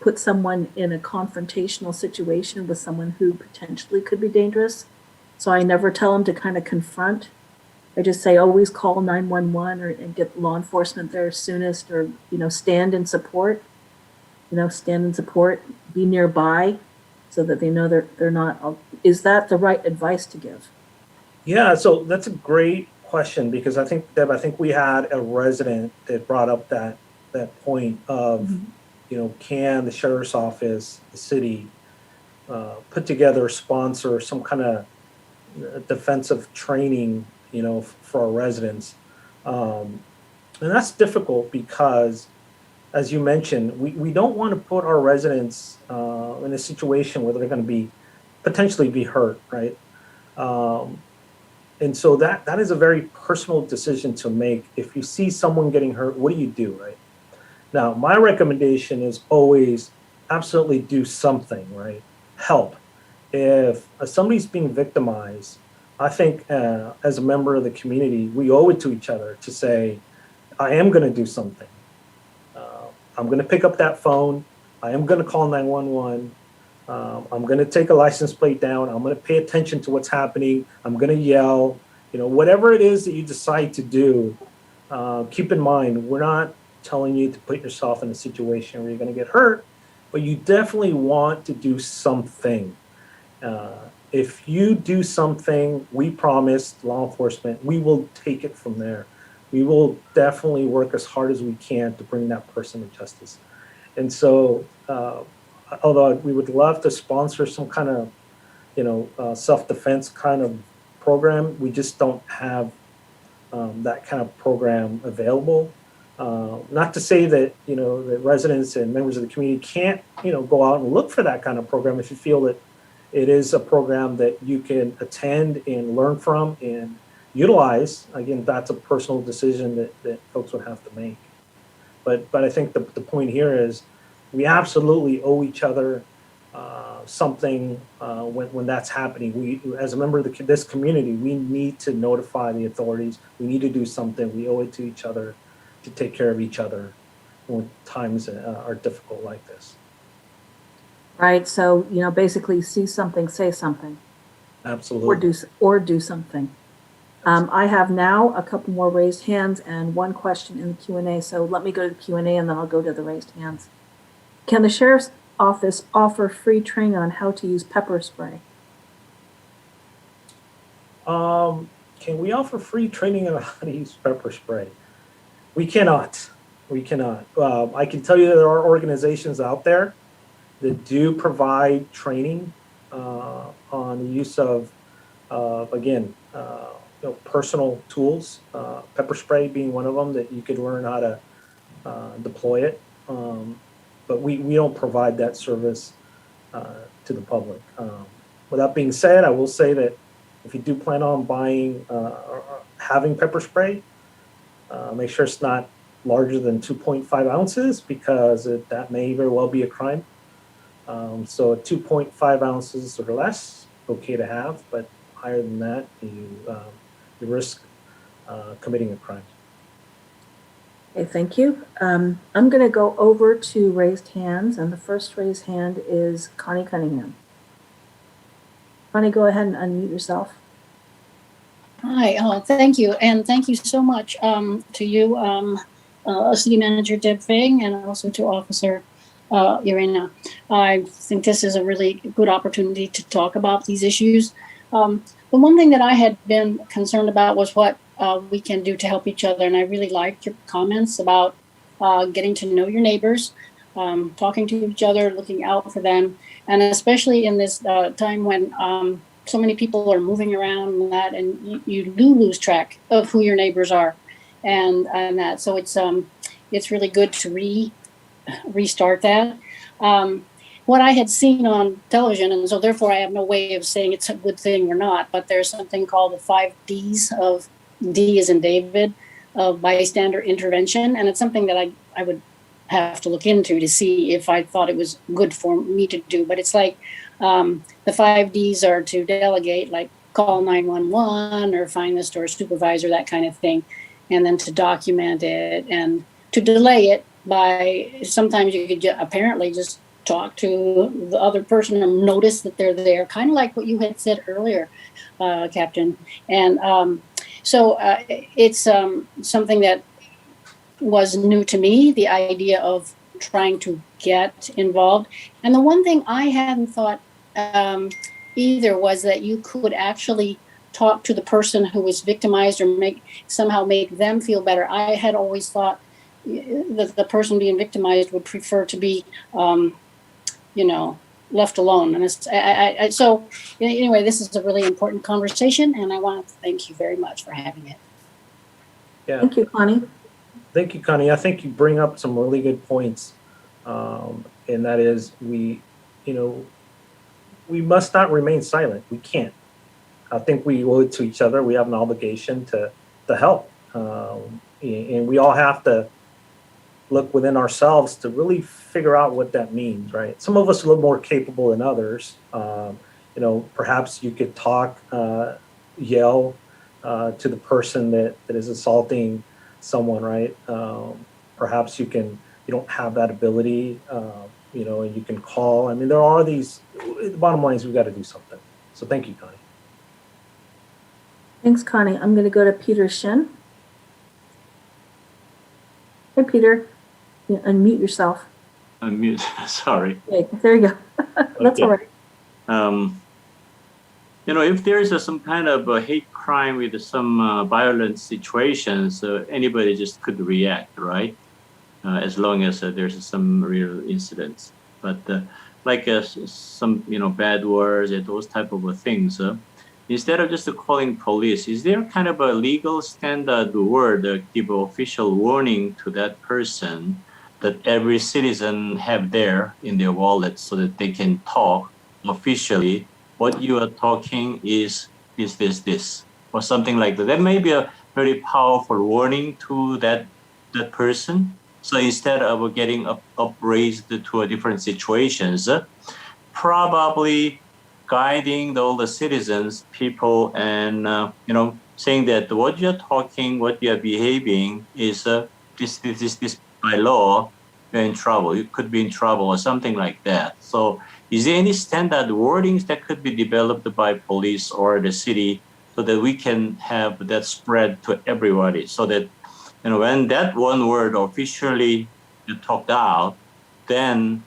put someone in a confrontational situation with someone who potentially could be dangerous. So I never tell them to kind of confront. I just say always call 911 and get law enforcement there soonest, or stand in support. Be nearby, so that they know they're not. Is that the right advice to give? Yeah, so that's a great question, because I think, Deb, we had a resident that brought up that point of, can the sheriff's office, the city, put together, sponsor some kind of defensive training, for our residents. And that's difficult because, as you mentioned, we don't want to put our residents in a situation where they're going to potentially be hurt, right? And so that is a very personal decision to make. If you see someone getting hurt, what do you do, right? Now, my recommendation is always absolutely do something, right? Help. If somebody's being victimized, I think as a member of the community, we owe it to each other to say, I am going to do something. I'm going to pick up that phone. I am going to call 911. I'm going to take a license plate down. I'm going to pay attention to what's happening. I'm going to yell. Whatever it is that you decide to do, keep in mind, we're not telling you to put yourself in a situation where you're going to get hurt, but you definitely want to do something. If you do something, we promise law enforcement, we will take it from there. We will definitely work as hard as we can to bring that person to justice. And so, although we would love to sponsor some kind of, self-defense kind of program, we just don't have that kind of program available. Not to say that, that residents and members of the community can't, go out and look for that kind of program if you feel that it is a program that you can attend and learn from and utilize. Again, that's a personal decision that folks would have to make. But I think the point here is we absolutely owe each other something when that's happening. We, as a member of this community, we need to notify the authorities. We need to do something. We owe it to each other to take care of each other when times are difficult like this. Right. So, basically see something, say something. Absolutely. Or do something. I have now a couple more raised hands and one question in the Q&A. So let me go to the Q&A and then I'll go to the raised hands. Can the sheriff's office offer free training on how to use pepper spray? Can we offer free training on how to use pepper spray? We cannot. We cannot. I can tell you that there are organizations out there that do provide training on the use of again, personal tools, pepper spray being one of them that you could learn how to deploy it. But we don't provide that service to the public. With that being said, I will say that if you do plan on buying or having pepper spray, make sure it's not larger than 2.5 ounces because that may very well be a crime. So 2.5 ounces or less, okay to have, but higher than that, you risk committing a crime. Okay, thank you. I'm going to go over to raised hands, and the first raised hand is Connie Cunningham. Connie, go ahead and unmute yourself. Hi, thank you. And thank you so much to you, City Manager Deb Feng, and also to Officer Urena. I think this is a really good opportunity to talk about these issues. The one thing that I had been concerned about was what we can do to help each other. And I really liked your comments about getting to know your neighbors, talking to each other, looking out for them. And especially in this time when so many people are moving around and that, and you do lose track of who your neighbors are and that. So it's really good to restart that. What I had seen on television, and so therefore I have no way of saying it's a good thing or not, but there's something called the 5 Ds of D as in David, of bystander intervention. And it's something that I would have to look into to see if I thought it was good for me to do. But it's like the 5 Ds are to delegate, like call 911 or find the store supervisor, that kind of thing. And then to document it and to delay it by, sometimes you could apparently just talk to the other person and notice that they're there, kind of like what you had said earlier, Captain. And so it's something that was new to me, the idea of trying to get involved. And the one thing I hadn't thought either was that you could actually talk to the person who was victimized or somehow make them feel better. I had always thought that the person being victimized would prefer to be left alone. And so anyway, this is a really important conversation, and I want to thank you very much for having it. Yeah. Thank you, Connie. Thank you, Connie. I think you bring up some really good points, and that is we must not remain silent. We can't. I think we owe it to each other. We have an obligation to help, and we all have to look within ourselves to really figure out what that means, right? Some of us are a little more capable than others. Perhaps you could talk, yell to the person that is assaulting someone, right? Perhaps you don't have that ability. and you can call. I mean, there are these, the bottom line is we've got to do something. So thank you, Connie. Thanks, Connie. I'm going to go to Peter Shin. Hey, Peter, you unmute yourself. Unmute. Sorry. Okay, there you go. That's Okay. all right. If there is some kind of a hate crime with some violent situations, anybody just could react, right? As long as there's some real incidents. But like some bad words and those type of things, instead of just calling police, is there kind of a legal standard word give official warning to that person that every citizen have there in their wallet so that they can talk officially? What you are talking is this, or something like that. That may be a very powerful warning to that person. So instead of getting upraised to a different situations, probably guiding all the citizens, people, and saying that what you're talking, what you're behaving is this by law, you're in trouble. You could be in trouble or something like that. So is there any standard wordings that could be developed by police or the city so that we can have that spread to everybody, so that when that one word officially talked out, then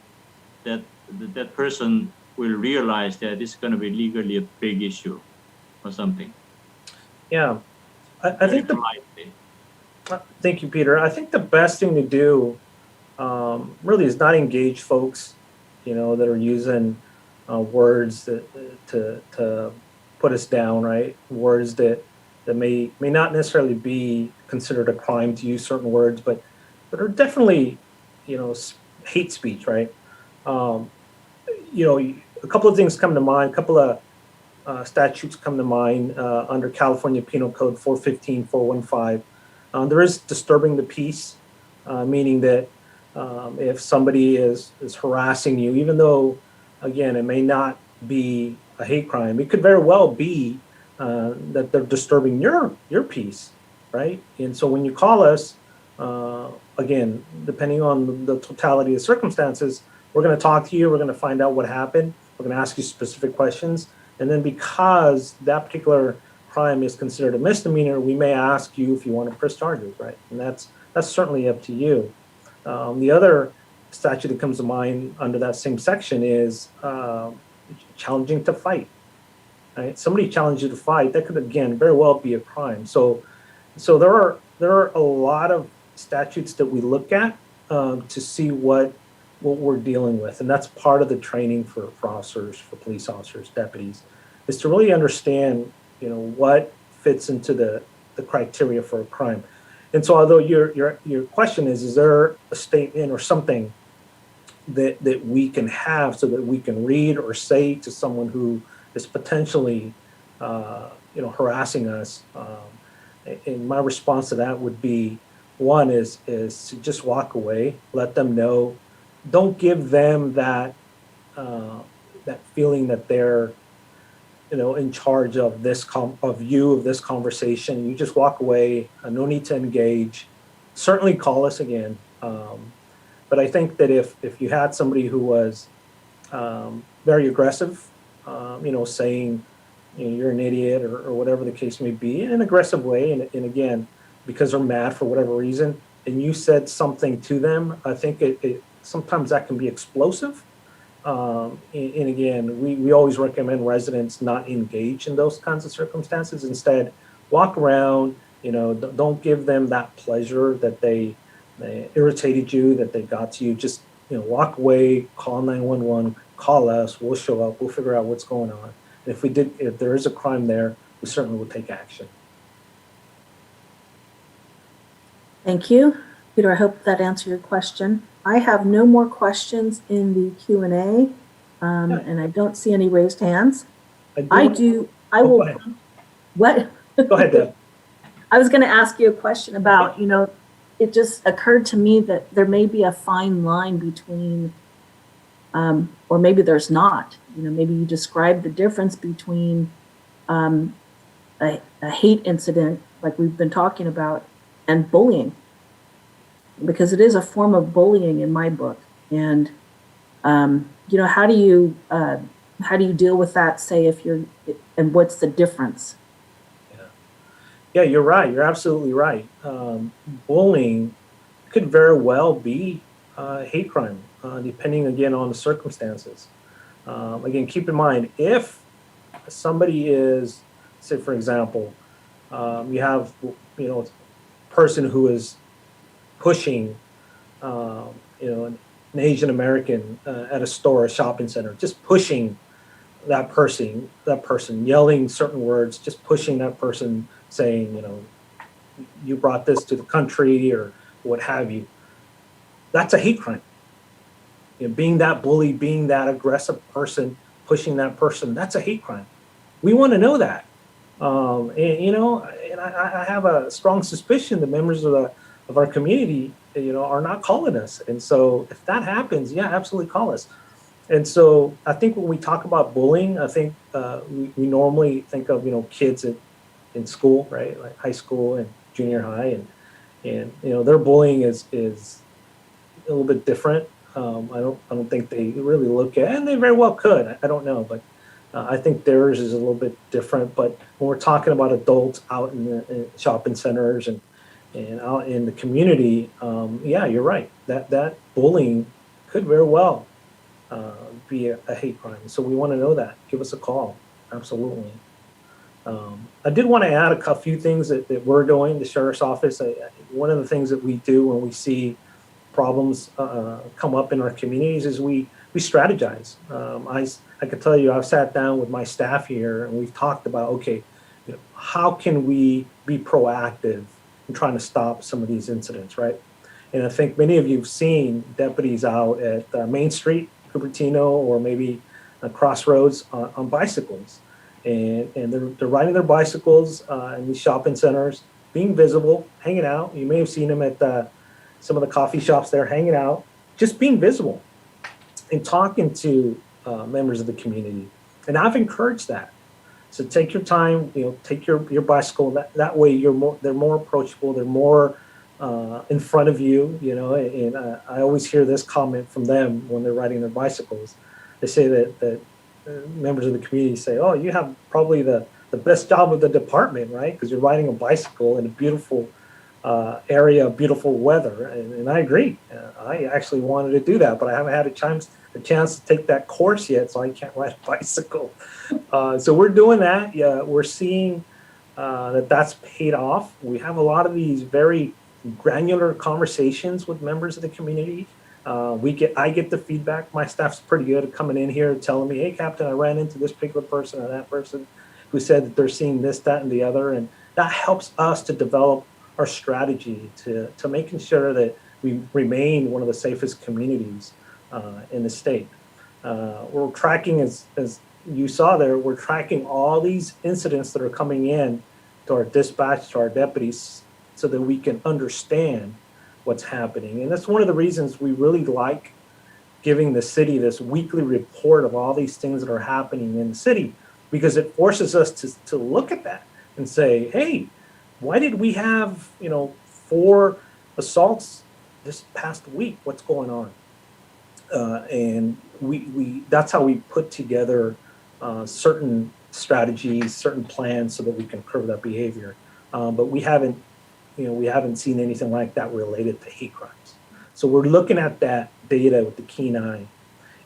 that person will realize that it's going to be legally a big issue or something. Yeah, I think thank you, Peter. I think the best thing to do really is not engage folks, that are using words to put us down, right? Words that may not necessarily be considered a crime to use certain words, but are definitely, hate speech, right? A couple of things come to mind. A couple of statutes come to mind under California Penal Code 415. There is disturbing the peace, meaning that if somebody is harassing you, even though, again, it may not be a hate crime, it could very well be that they're disturbing your peace, right? And so when you call us, again, depending on the totality of circumstances, we're going to talk to you. We're going to find out what happened. We're going to ask you specific questions. And then because that particular crime is considered a misdemeanor, we may ask you if you want to press charges, right? And that's certainly up to you. The other statute that comes to mind under that same section is challenging to fight, right? Somebody challenged you to fight, that could, again, very well be a crime. So there are a lot of statutes that we look at to see what we're dealing with. And that's part of the training for officers, for police officers, deputies, is to really understand, what fits into the criteria for a crime. And so although your question is there a statement or something that we can have so that we can read or say to someone who is potentially, harassing us? And my response to that would be, one is to just walk away, let them know. Don't give them that feeling that they're, in charge of this this conversation. You just walk away. No need to engage. Certainly call us again. But I think that if you had somebody who was very aggressive, saying, you're an idiot or whatever the case may be, in an aggressive way, and again, because they're mad for whatever reason, and you said something to them, I think it sometimes that can be explosive. And again, we always recommend residents not engage in those kinds of circumstances. Instead, walk around, don't give them that pleasure that they irritated you, that they got to you. Just, walk away, call 911, call us, we'll show up, we'll figure out what's going on. And if there is a crime there, we certainly will take action. Thank you. Peter, I hope that answered your question. I have no more questions in the Q&A, and I don't see any raised hands. I will. What? Go ahead, Deb. I was going to ask you a question about, it just occurred to me that there may be a fine line between, or maybe there's not, maybe you described the difference between a hate incident, like we've been talking about, and bullying, because it is a form of bullying in my book. And You know, how do you deal with that? Say if you're, and what's the difference? Yeah, you're right. You're absolutely right. Bullying could very well be hate crime, depending again on the circumstances. Again, keep in mind if somebody is, say, for example, you have a person who is pushing, an Asian American at a store, a shopping center, just pushing that person, yelling certain words, just pushing that person, saying, you brought this to the country or what have you. That's a hate crime. Being that bully, being that aggressive person, pushing that person, that's a hate crime. We want to know that. And I have a strong suspicion the members of our community, are not calling us. And so if that happens, yeah, absolutely call us. And so I think when we talk about bullying, I think we normally think of, kids in school, right? Like high school and junior high, and their bullying is a little bit different. I don't think they really look at, and they very well could. I don't know, but I think theirs is a little bit different. But when we're talking about adults out in shopping centers and out in the community, yeah, you're right. That bullying could very well be a hate crime. So we want to know that. Give us a call. Absolutely. I did want to add a few things that we're doing, the sheriff's office. One of the things that we do when we see problems come up in our communities is we strategize. I can tell you, I've sat down with my staff here and we've talked about, okay, how can we be proactive in trying to stop some of these incidents, right? And I think many of you have seen deputies out at Main Street, Cupertino, or maybe Crossroads on bicycles. And they're riding their bicycles in these shopping centers, being visible, hanging out. You may have seen them at some of the coffee shops there, hanging out, just being visible and talking to members of the community. And I've encouraged that. So take your time, take your bicycle. That way they're more approachable. They're more in front of you, and I always hear this comment from them when they're riding their bicycles. They say that members of the community say, oh, you have probably the best job of the department, right? Because you're riding a bicycle in a beautiful area, beautiful weather. And I agree. I actually wanted to do that, but I haven't had a chance to take that course yet, so I can't ride a bicycle. So we're doing that. Yeah, we're seeing that's paid off. We have a lot of these very granular conversations with members of the community. I get the feedback. My staff's pretty good at coming in here and telling me, hey, Captain, I ran into this particular person or that person who said that they're seeing this, that, and the other. And that helps us to develop our strategy to making sure that we remain one of the safest communities in the state. We're tracking, as you saw there, we're tracking all these incidents that are coming in to our dispatch, to our deputies, so that we can understand what's happening. And that's one of the reasons we really like giving the city this weekly report of all these things that are happening in the city, because it forces us to look at that and say, hey, why did we have 4 assaults this past week? What's going on? And we that's how we put together certain strategies, certain plans, so that we can curb that behavior. But we haven't seen anything like that related to hate crimes. So we're looking at that data with the keen eye.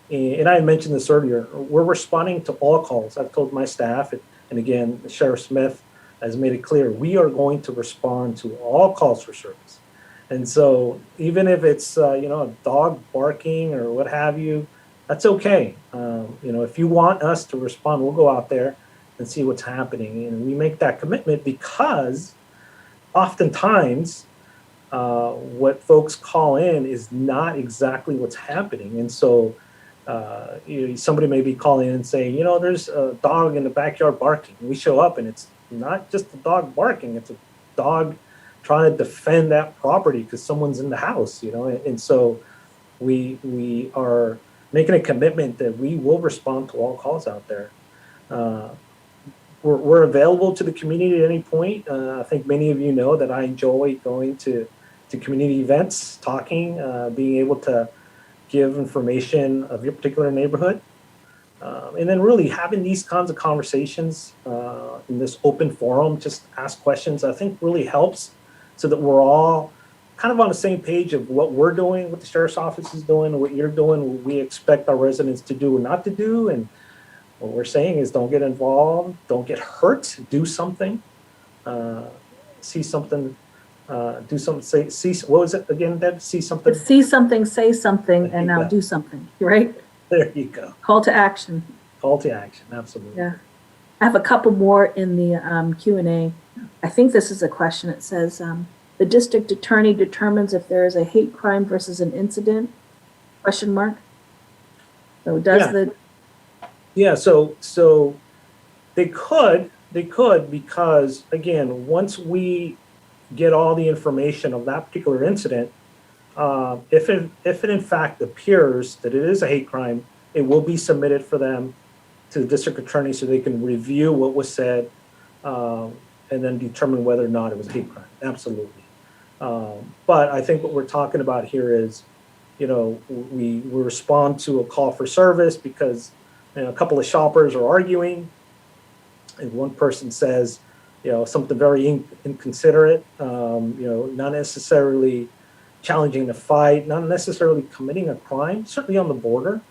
And I mentioned this earlier, we're responding to all calls. I've told my staff, and again, Sheriff Smith has made it clear, we are going to respond to all calls for service. And so even if it's, a dog barking or what have you, that's okay. If you want us to respond, we'll go out there and see what's happening. And we make that commitment because oftentimes what folks call in is not exactly what's happening. And so somebody may be calling in and saying, there's a dog in the backyard barking. And we show up and it's not just a dog barking, it's a dog trying to defend that property because someone's in the house, and so we are making a commitment that we will respond to all calls out there. We're available to the community at any point. I think many of you know that I enjoy going to community events, talking, being able to give information of your particular neighborhood. And then really having these kinds of conversations in this open forum, just ask questions, I think really helps so that we're all kind of on the same page of what we're doing, what the sheriff's office is doing, what you're doing, what we expect our residents to do or not to do. And what we're saying is don't get involved, don't get hurt, do something, see something, do something, see, what was it again, Deb? See something? But see something, say something, and now Yeah. do something, right? There you go. Call to action. Call to action, absolutely. Yeah. I have a couple more in the Q&A. I think this is a question. It says, the district attorney determines if there is a hate crime versus an incident, question mark. So does Yeah. the, Yeah, so they could because again, once we get all the information of that particular incident, if it in fact appears that it is a hate crime, it will be submitted for them to the district attorney so they can review what was said and then determine whether or not it was a hate crime. Absolutely. But I think what we're talking about here is, you know, we respond to a call for service because a couple of shoppers are arguing, and one person says, you know, something very inconsiderate, you know, not necessarily challenging the fight, not necessarily committing a crime, certainly on the border.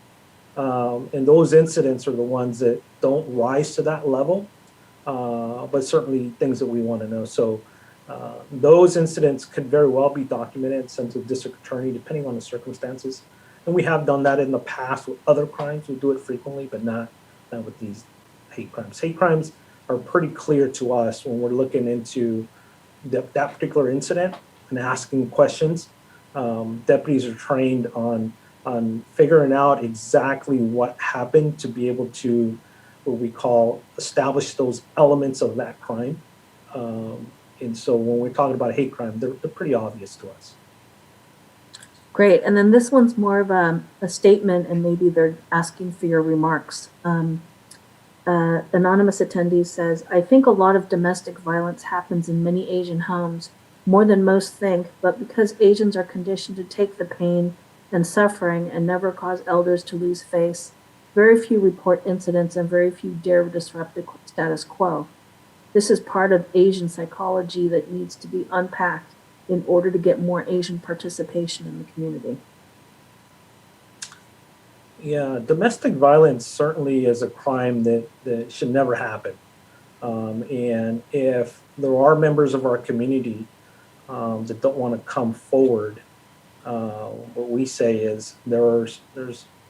And those incidents are the ones that don't rise to that level, but certainly things that we want to know. So those incidents could very well be documented and sent to the district attorney, depending on the circumstances. And we have done that in the past with other crimes. We do it frequently, but not with these hate crimes. Hate crimes are pretty clear to us when we're looking into that particular incident and asking questions. Deputies are trained on figuring out exactly what happened to be able to, what we call, establish those elements of that crime. And so when we're talking about a hate crime, they're pretty obvious to us. great. And then this one's more of a statement, and maybe they're asking for your remarks. Anonymous attendee says, I think a lot of domestic violence happens in many Asian homes, more than most think, but because Asians are conditioned to take the pain and suffering and never cause elders to lose face, very few report incidents and very few dare disrupt the status quo. This is part of Asian psychology that needs to be unpacked in order to get more Asian participation in the community. Yeah, domestic violence certainly is a crime that should never happen. And if there are members of our community that don't want to come forward, what we say is there's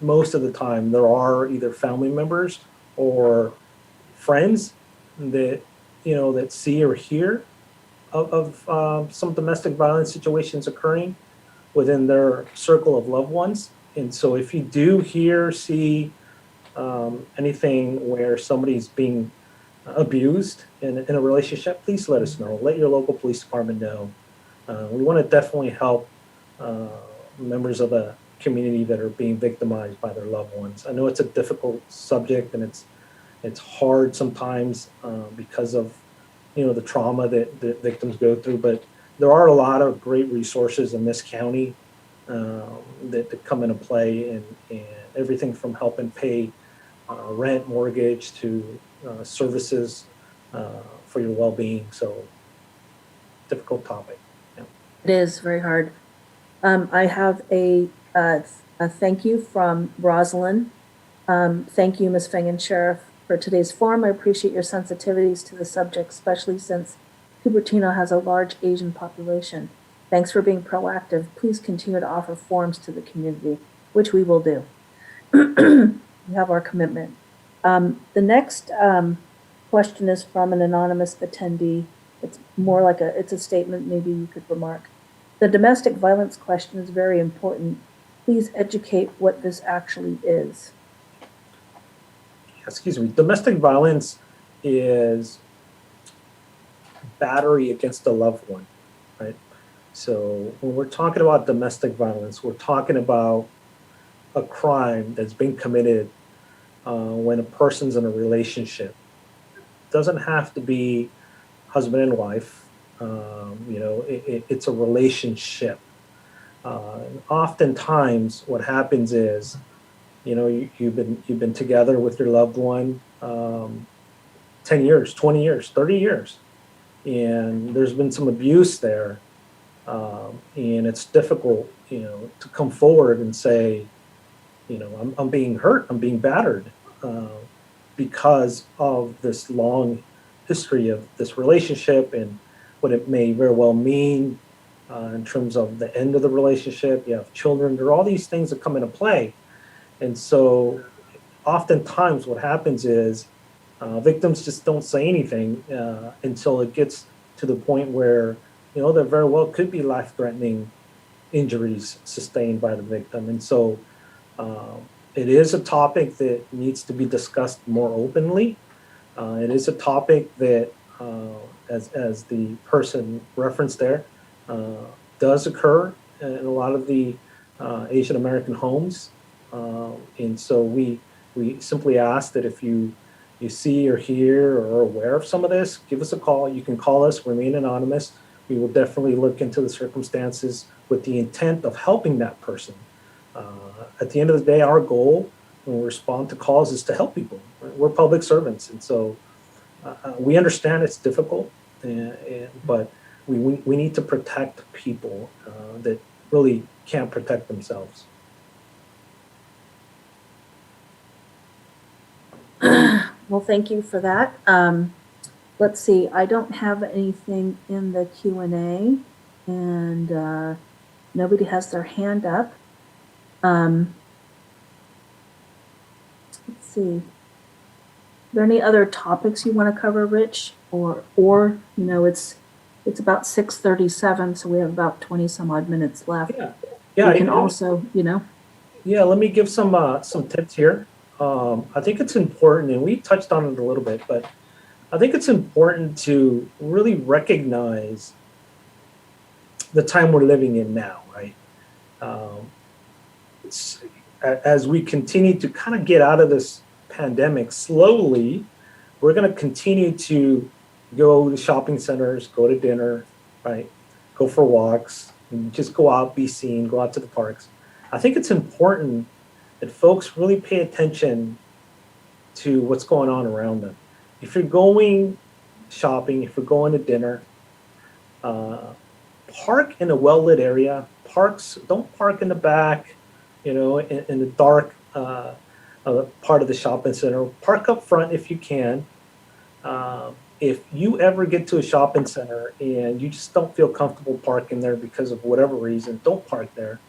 most of the time there are either family members or friends that, you know, that see or hear of some domestic violence situations occurring within their circle of loved ones. And so if you do hear, see anything where somebody's being abused in a relationship, please let us know. Let your local police department know. We want to definitely help members of the community that are being victimized by their loved ones. I know it's a difficult subject and it's hard sometimes because of, you know, the trauma that victims go through, but there are a lot of great resources in this county that come into play, and everything from helping pay rent, mortgage to services for your well-being. So difficult topic. Yeah. It is very hard. I have a thank you from Rosalind. Thank you, Ms. Feng and Sheriff, for today's forum. I appreciate your sensitivities to the subject, especially since Cupertino has a large Asian population. Thanks for being proactive. Please continue to offer forums to the community, which we will do. We have our commitment. The next question is from an anonymous attendee. It's more like it's a statement, maybe you could remark. The domestic violence question is very important. Please educate what this actually is. Excuse me. Domestic violence is battery against a loved one, right? So when we're talking about domestic violence, we're talking about a crime that's been committed when a person's in a relationship. It doesn't have to be husband and wife. You know, it's a relationship. And oftentimes, what happens is, you've been together with your loved one 10 years, 20 years, 30 years, and there's been some abuse there, and it's difficult, to come forward and say, I'm being hurt, I'm being battered, uh, because of this long history of this relationship and what it may very well mean in terms of the end of the relationship. You have children, there are all these things that come into play. And so oftentimes what happens is victims just don't say anything until it gets to the point where, there very well could be life-threatening injuries sustained by the victim. And so it is a topic that needs to be discussed more openly. It is a topic that, as the person referenced there, does occur in a lot of the Asian American homes. And so we simply ask that if you see or hear or are aware of some of this, give us a call. You can call us, remain anonymous. We will definitely look into the circumstances with the intent of helping that person. At the end of the day, our goal when we respond to calls is to help people. We're public servants, and so we understand it's difficult, but we need to protect people that really can't protect themselves. Well, thank you for that. Let's see, I don't have anything in the Q&A, and nobody has their hand up. Let's see. Are there any other topics you want to cover, Rich? Or it's about 6:37, so we have about 20 some odd minutes left. Yeah. We can also, Yeah, let me give some tips here. I think it's important, and we touched on it a little bit, but I think it's important to really recognize the time we're living in now, right? As we continue to kind of get out of this pandemic slowly, we're going to continue to go to shopping centers, go to dinner, right? Go for walks, and just go out, be seen, go out to the parks. I think it's important that folks really pay attention to what's going on around them. If you're going shopping, if you're going to dinner, park in a well-lit area. Don't park in the back, in the dark part of the shopping center. Park up front if you can. If you ever get to a shopping center and you just don't feel comfortable parking there because of whatever reason, don't park there.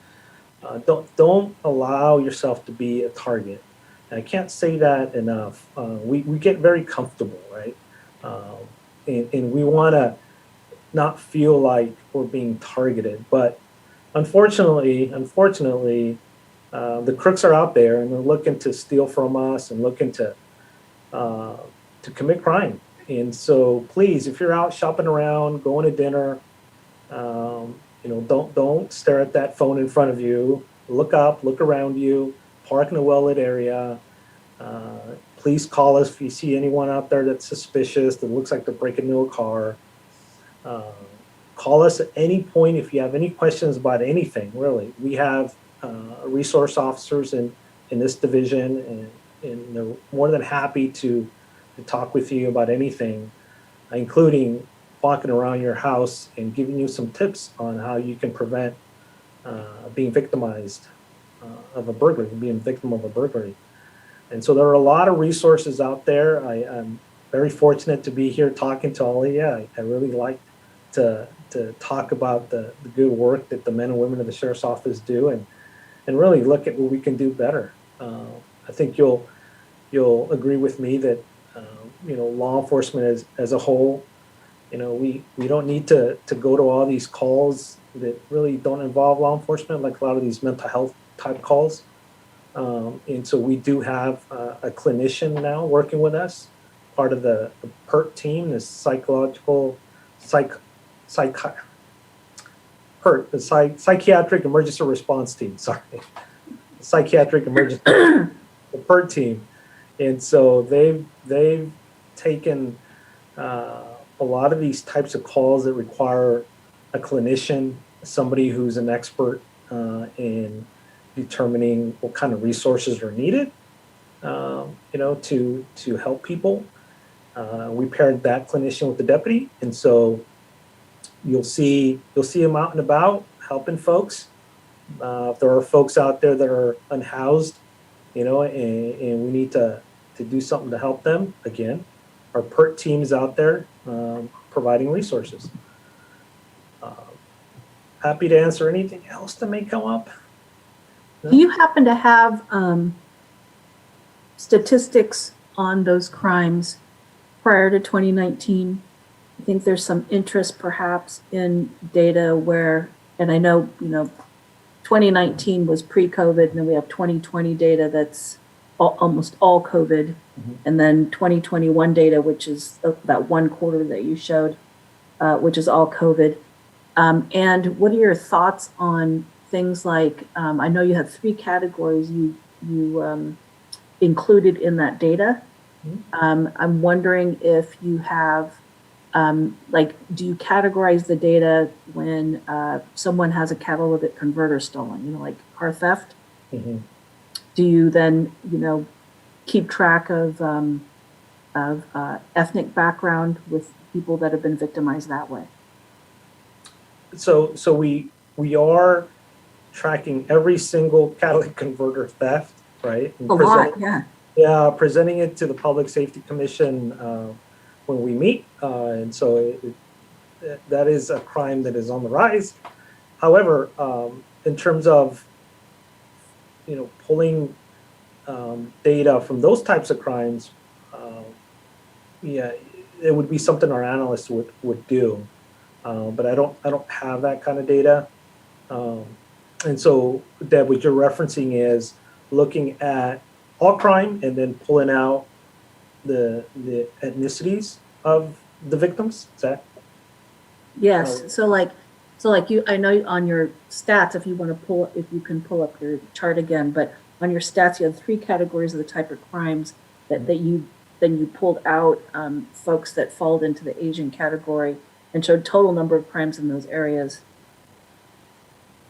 Don't allow yourself to be a target. And I can't say that enough. We get very comfortable, right? And we want to not feel like we're being targeted. But unfortunately, the crooks are out there and they're looking to steal from us and looking to commit crime. And so please, if you're out shopping around, going to dinner, don't stare at that phone in front of you. Look up, look around you, park in a well-lit area. Please call us if you see anyone out there that's suspicious, that looks like they're breaking into a car. Call us at any point if you have any questions about anything, really. We have resource officers in this division, and they're more than happy to talk with you about anything, including walking around your house and giving you some tips on how you can prevent being victimized of a burglary, being a victim of a burglary. And so there are a lot of resources out there. I'm very fortunate to be here talking to all of you. I really like to talk about the good work that the men and women of the Sheriff's Office do, and really look at what we can do better. I think you'll agree with me that law enforcement as a whole, we don't need to go to all these calls that really don't involve law enforcement, like a lot of these mental health type calls. And so we do have a clinician now working with us, part of the PERT team, the psychiatric emergency response team, sorry. Psychiatric emergency, the PERT team. And so they've taken a lot of these types of calls that require a clinician, somebody who's an expert in determining what kind of resources are needed, to help people. We paired that clinician with the deputy, and so you'll see him out and about helping folks. If there are folks out there that are unhoused, and we need to do something to help them, again, our PERT team's out there providing resources. Happy to answer anything else that may come up. Do you happen to have statistics on those crimes prior to 2019? I think there's some interest perhaps in data where, and I know, 2019 was pre-COVID, and then we have 2020 data that's almost all COVID, and then 2021 data, which is that one quarter that you showed, which is all COVID. And what are your thoughts on things like, I know you have 3 categories you included in that data. I'm wondering if you have, do you categorize the data when someone has a catalytic converter stolen, like car theft? Mm-hmm. Do you then, keep track of ethnic background with people that have been victimized that way? So we are tracking every single catalytic converter theft, right? And A lot, yeah. Yeah, presenting it to the Public Safety Commission when we meet, and so that is a crime that is on the rise. However, in terms of pulling data from those types of crimes, it would be something our analysts would do, but I don't have that kind of data. And so, Deb, what you're referencing is looking at all crime and then pulling out the ethnicities of the victims. Is that? Yes. So like you, I know on your stats, if you can pull up your chart again, but on your stats, you have 3 categories of the type of crimes that you pulled out folks that fall into the Asian category and showed total number of crimes in those areas.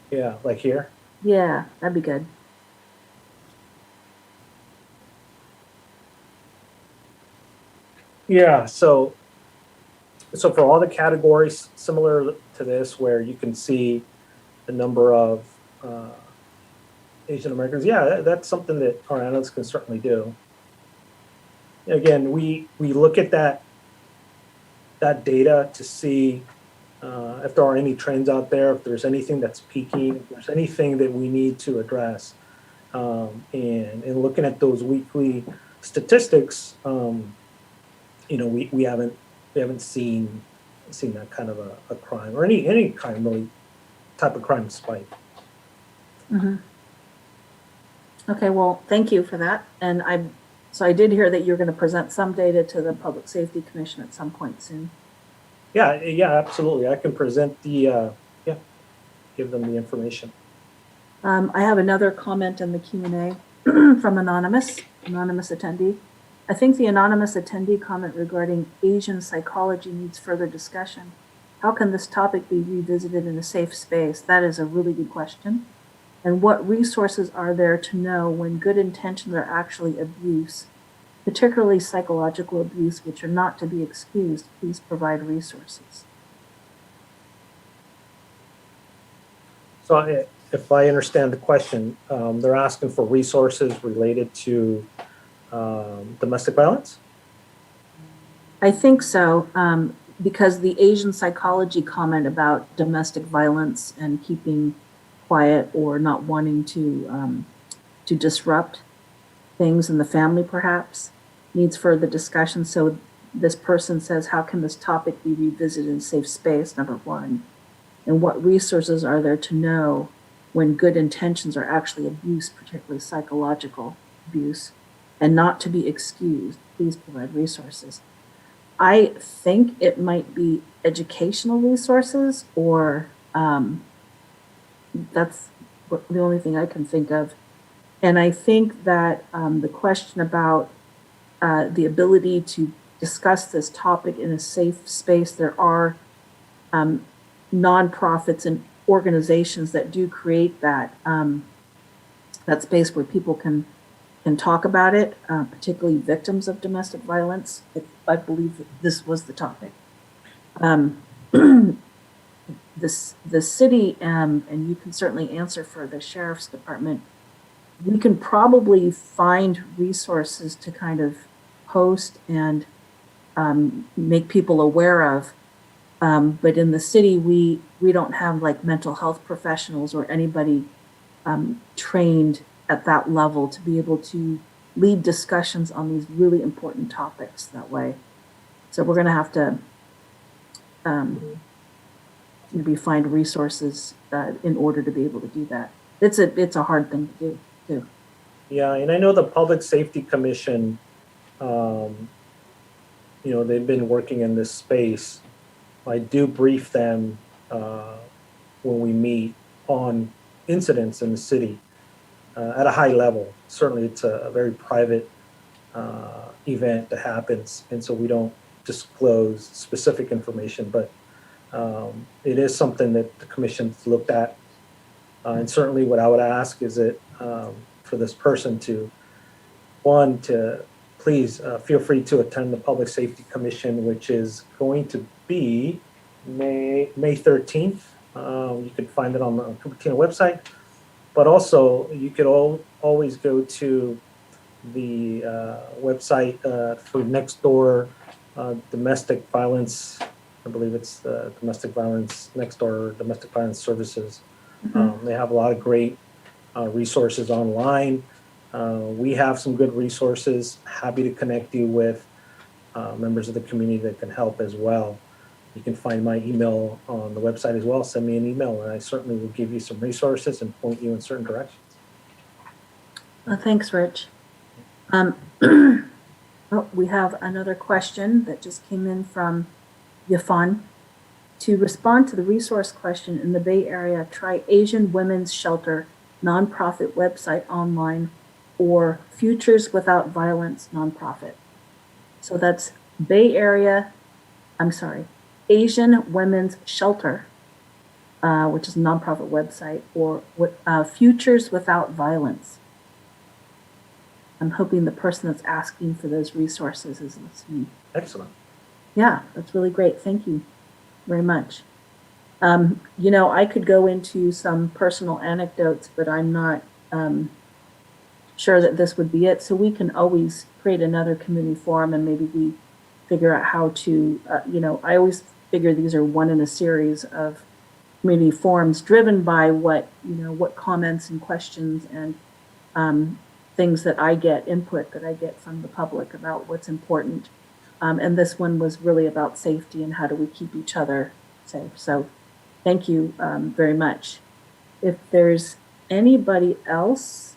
Yeah, like here. Yeah, that'd be good. Yeah, so for all the categories similar to this, where you can see the number of Asian Americans, that's something that our analysts can certainly do. Again, we look at that data to see if there are any trends out there, if there's anything that's peaking, if there's anything that we need to address. And looking at those weekly statistics, we haven't seen that kind of a crime or any kind really type of crime spike. Mm-hmm. Okay, well, thank you for that. And I did hear that you're going to present some data to the Public Safety Commission at some point soon. Yeah, absolutely. I can present give them the information. I have another comment in the Q&A from anonymous attendee. I think the anonymous attendee comment regarding Asian psychology needs further discussion. How can this topic be revisited in a safe space? That is a really good question. And what resources are there to know when good intentions are actually abuse, particularly psychological abuse, which are not to be excused? Please provide resources. So if I understand the question, they're asking for resources related to domestic violence? I think so, because the Asian psychology comment about domestic violence and keeping quiet or not wanting to disrupt things in the family perhaps needs further discussion. So this person says, how can this topic be revisited in safe space, number 1? And what resources are there to know when good intentions are actually abuse, particularly psychological abuse, and not to be excused? Please provide resources. I think it might be educational resources, or that's the only thing I can think of. And I think that the question about the ability to discuss this topic in a safe space, there are nonprofits organizations that do create that that space where people can talk about it, particularly victims of domestic violence. I believe that this was the topic. The city, and you can certainly answer for the sheriff's department, we can probably find resources to kind of post and make people aware of. But in the city, we don't have like mental health professionals or anybody trained at that level to be able to lead discussions on these really important topics that way. So we're going to have to maybe find resources in order to be able to do that. It's a hard thing to do too. Yeah, and I know the Public Safety Commission, they've been working in this space. I do brief them when we meet on incidents in the city at a high level. Certainly, it's a very private event that happens, and so we don't disclose specific information, but it is something that the commission's looked at. And certainly what I would ask is that for this person to please feel free to attend the Public Safety Commission, which is going to be May 13th. You can find it on the Cupertino website, but also you could always go to the website for Next Door Domestic Violence. I believe it's the Domestic Violence Next Door Domestic Violence Services. They have a lot of great resources online. We have some good resources. Happy to connect you with members of the community that can help as well. You can find my email on the website as well. Send me an email, and I certainly will give you some resources and point you in certain directions. Thanks, Rich. We have another question that just came in from Yafan. To respond to the resource question in the Bay Area, try Asian Women's Shelter nonprofit website online or Futures Without Violence nonprofit. So that's Asian Women's Shelter, which is a nonprofit website, or Futures Without Violence. I'm hoping the person that's asking for those resources is listening. Excellent. Yeah, that's really great. Thank you very much. I could go into some personal anecdotes, but I'm not sure that this would be it. So we can always create another community forum and maybe we figure out how to, I always figure these are one in a series of community forums driven by what comments and questions and things that I get, input that I get from the public about what's important. And this one was really about safety and how do we keep each other safe. So thank you very much. If there's anybody else,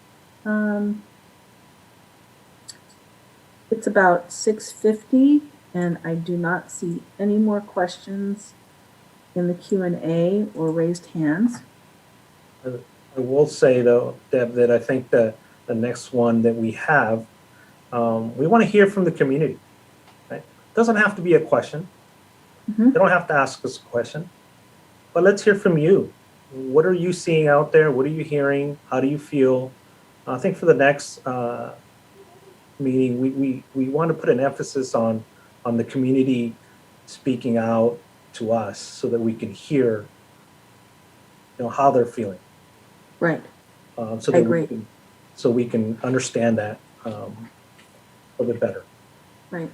it's about 6:50 and I do not see any more questions in the Q&A or raised hands. I will say though, Deb, that I think that the next one that we have, we want to hear from the community. Right? It doesn't have to be a question. They don't have to ask us a question, but let's hear from you. What are you seeing out there? What are you hearing? How do you feel? I think for the next meeting, we want to put an emphasis on the community speaking out to us so that we can hear, how they're feeling. Right. So I that agree. we can understand that a little bit better. Right.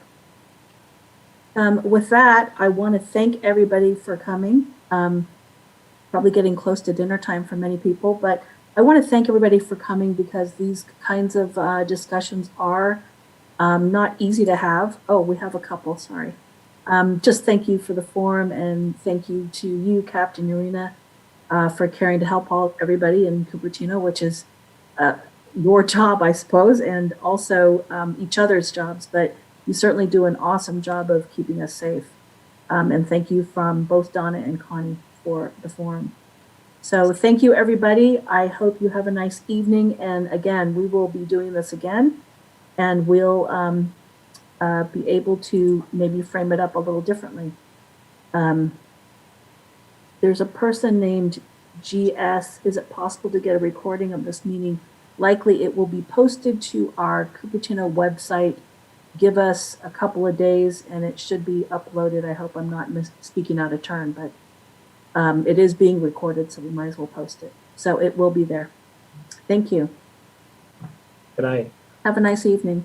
With that, I want to thank everybody for coming. Probably getting close to dinner time for many people, but I want to thank everybody for coming because these kinds of discussions are not easy to have. Oh, we have a couple, sorry. Just thank you for the forum and thank you to you, Captain Urena, for caring to help everybody in Cupertino, which is your job, I suppose, and also each other's jobs, but you certainly do an awesome job of keeping us safe. And thank you from both Donna and Connie for the forum. So thank you, everybody. I hope you have a nice evening. And again, we will be doing this again, and we'll be able to maybe frame it up a little differently. There's a person named GS. Is it possible to get a recording of this meeting? Likely it will be posted to our Cupertino website. Give us a couple of days and it should be uploaded. I hope I'm not speaking out of turn, but it is being recorded, so we might as well post it. So it will be there. Thank you. Good night. Have a nice evening.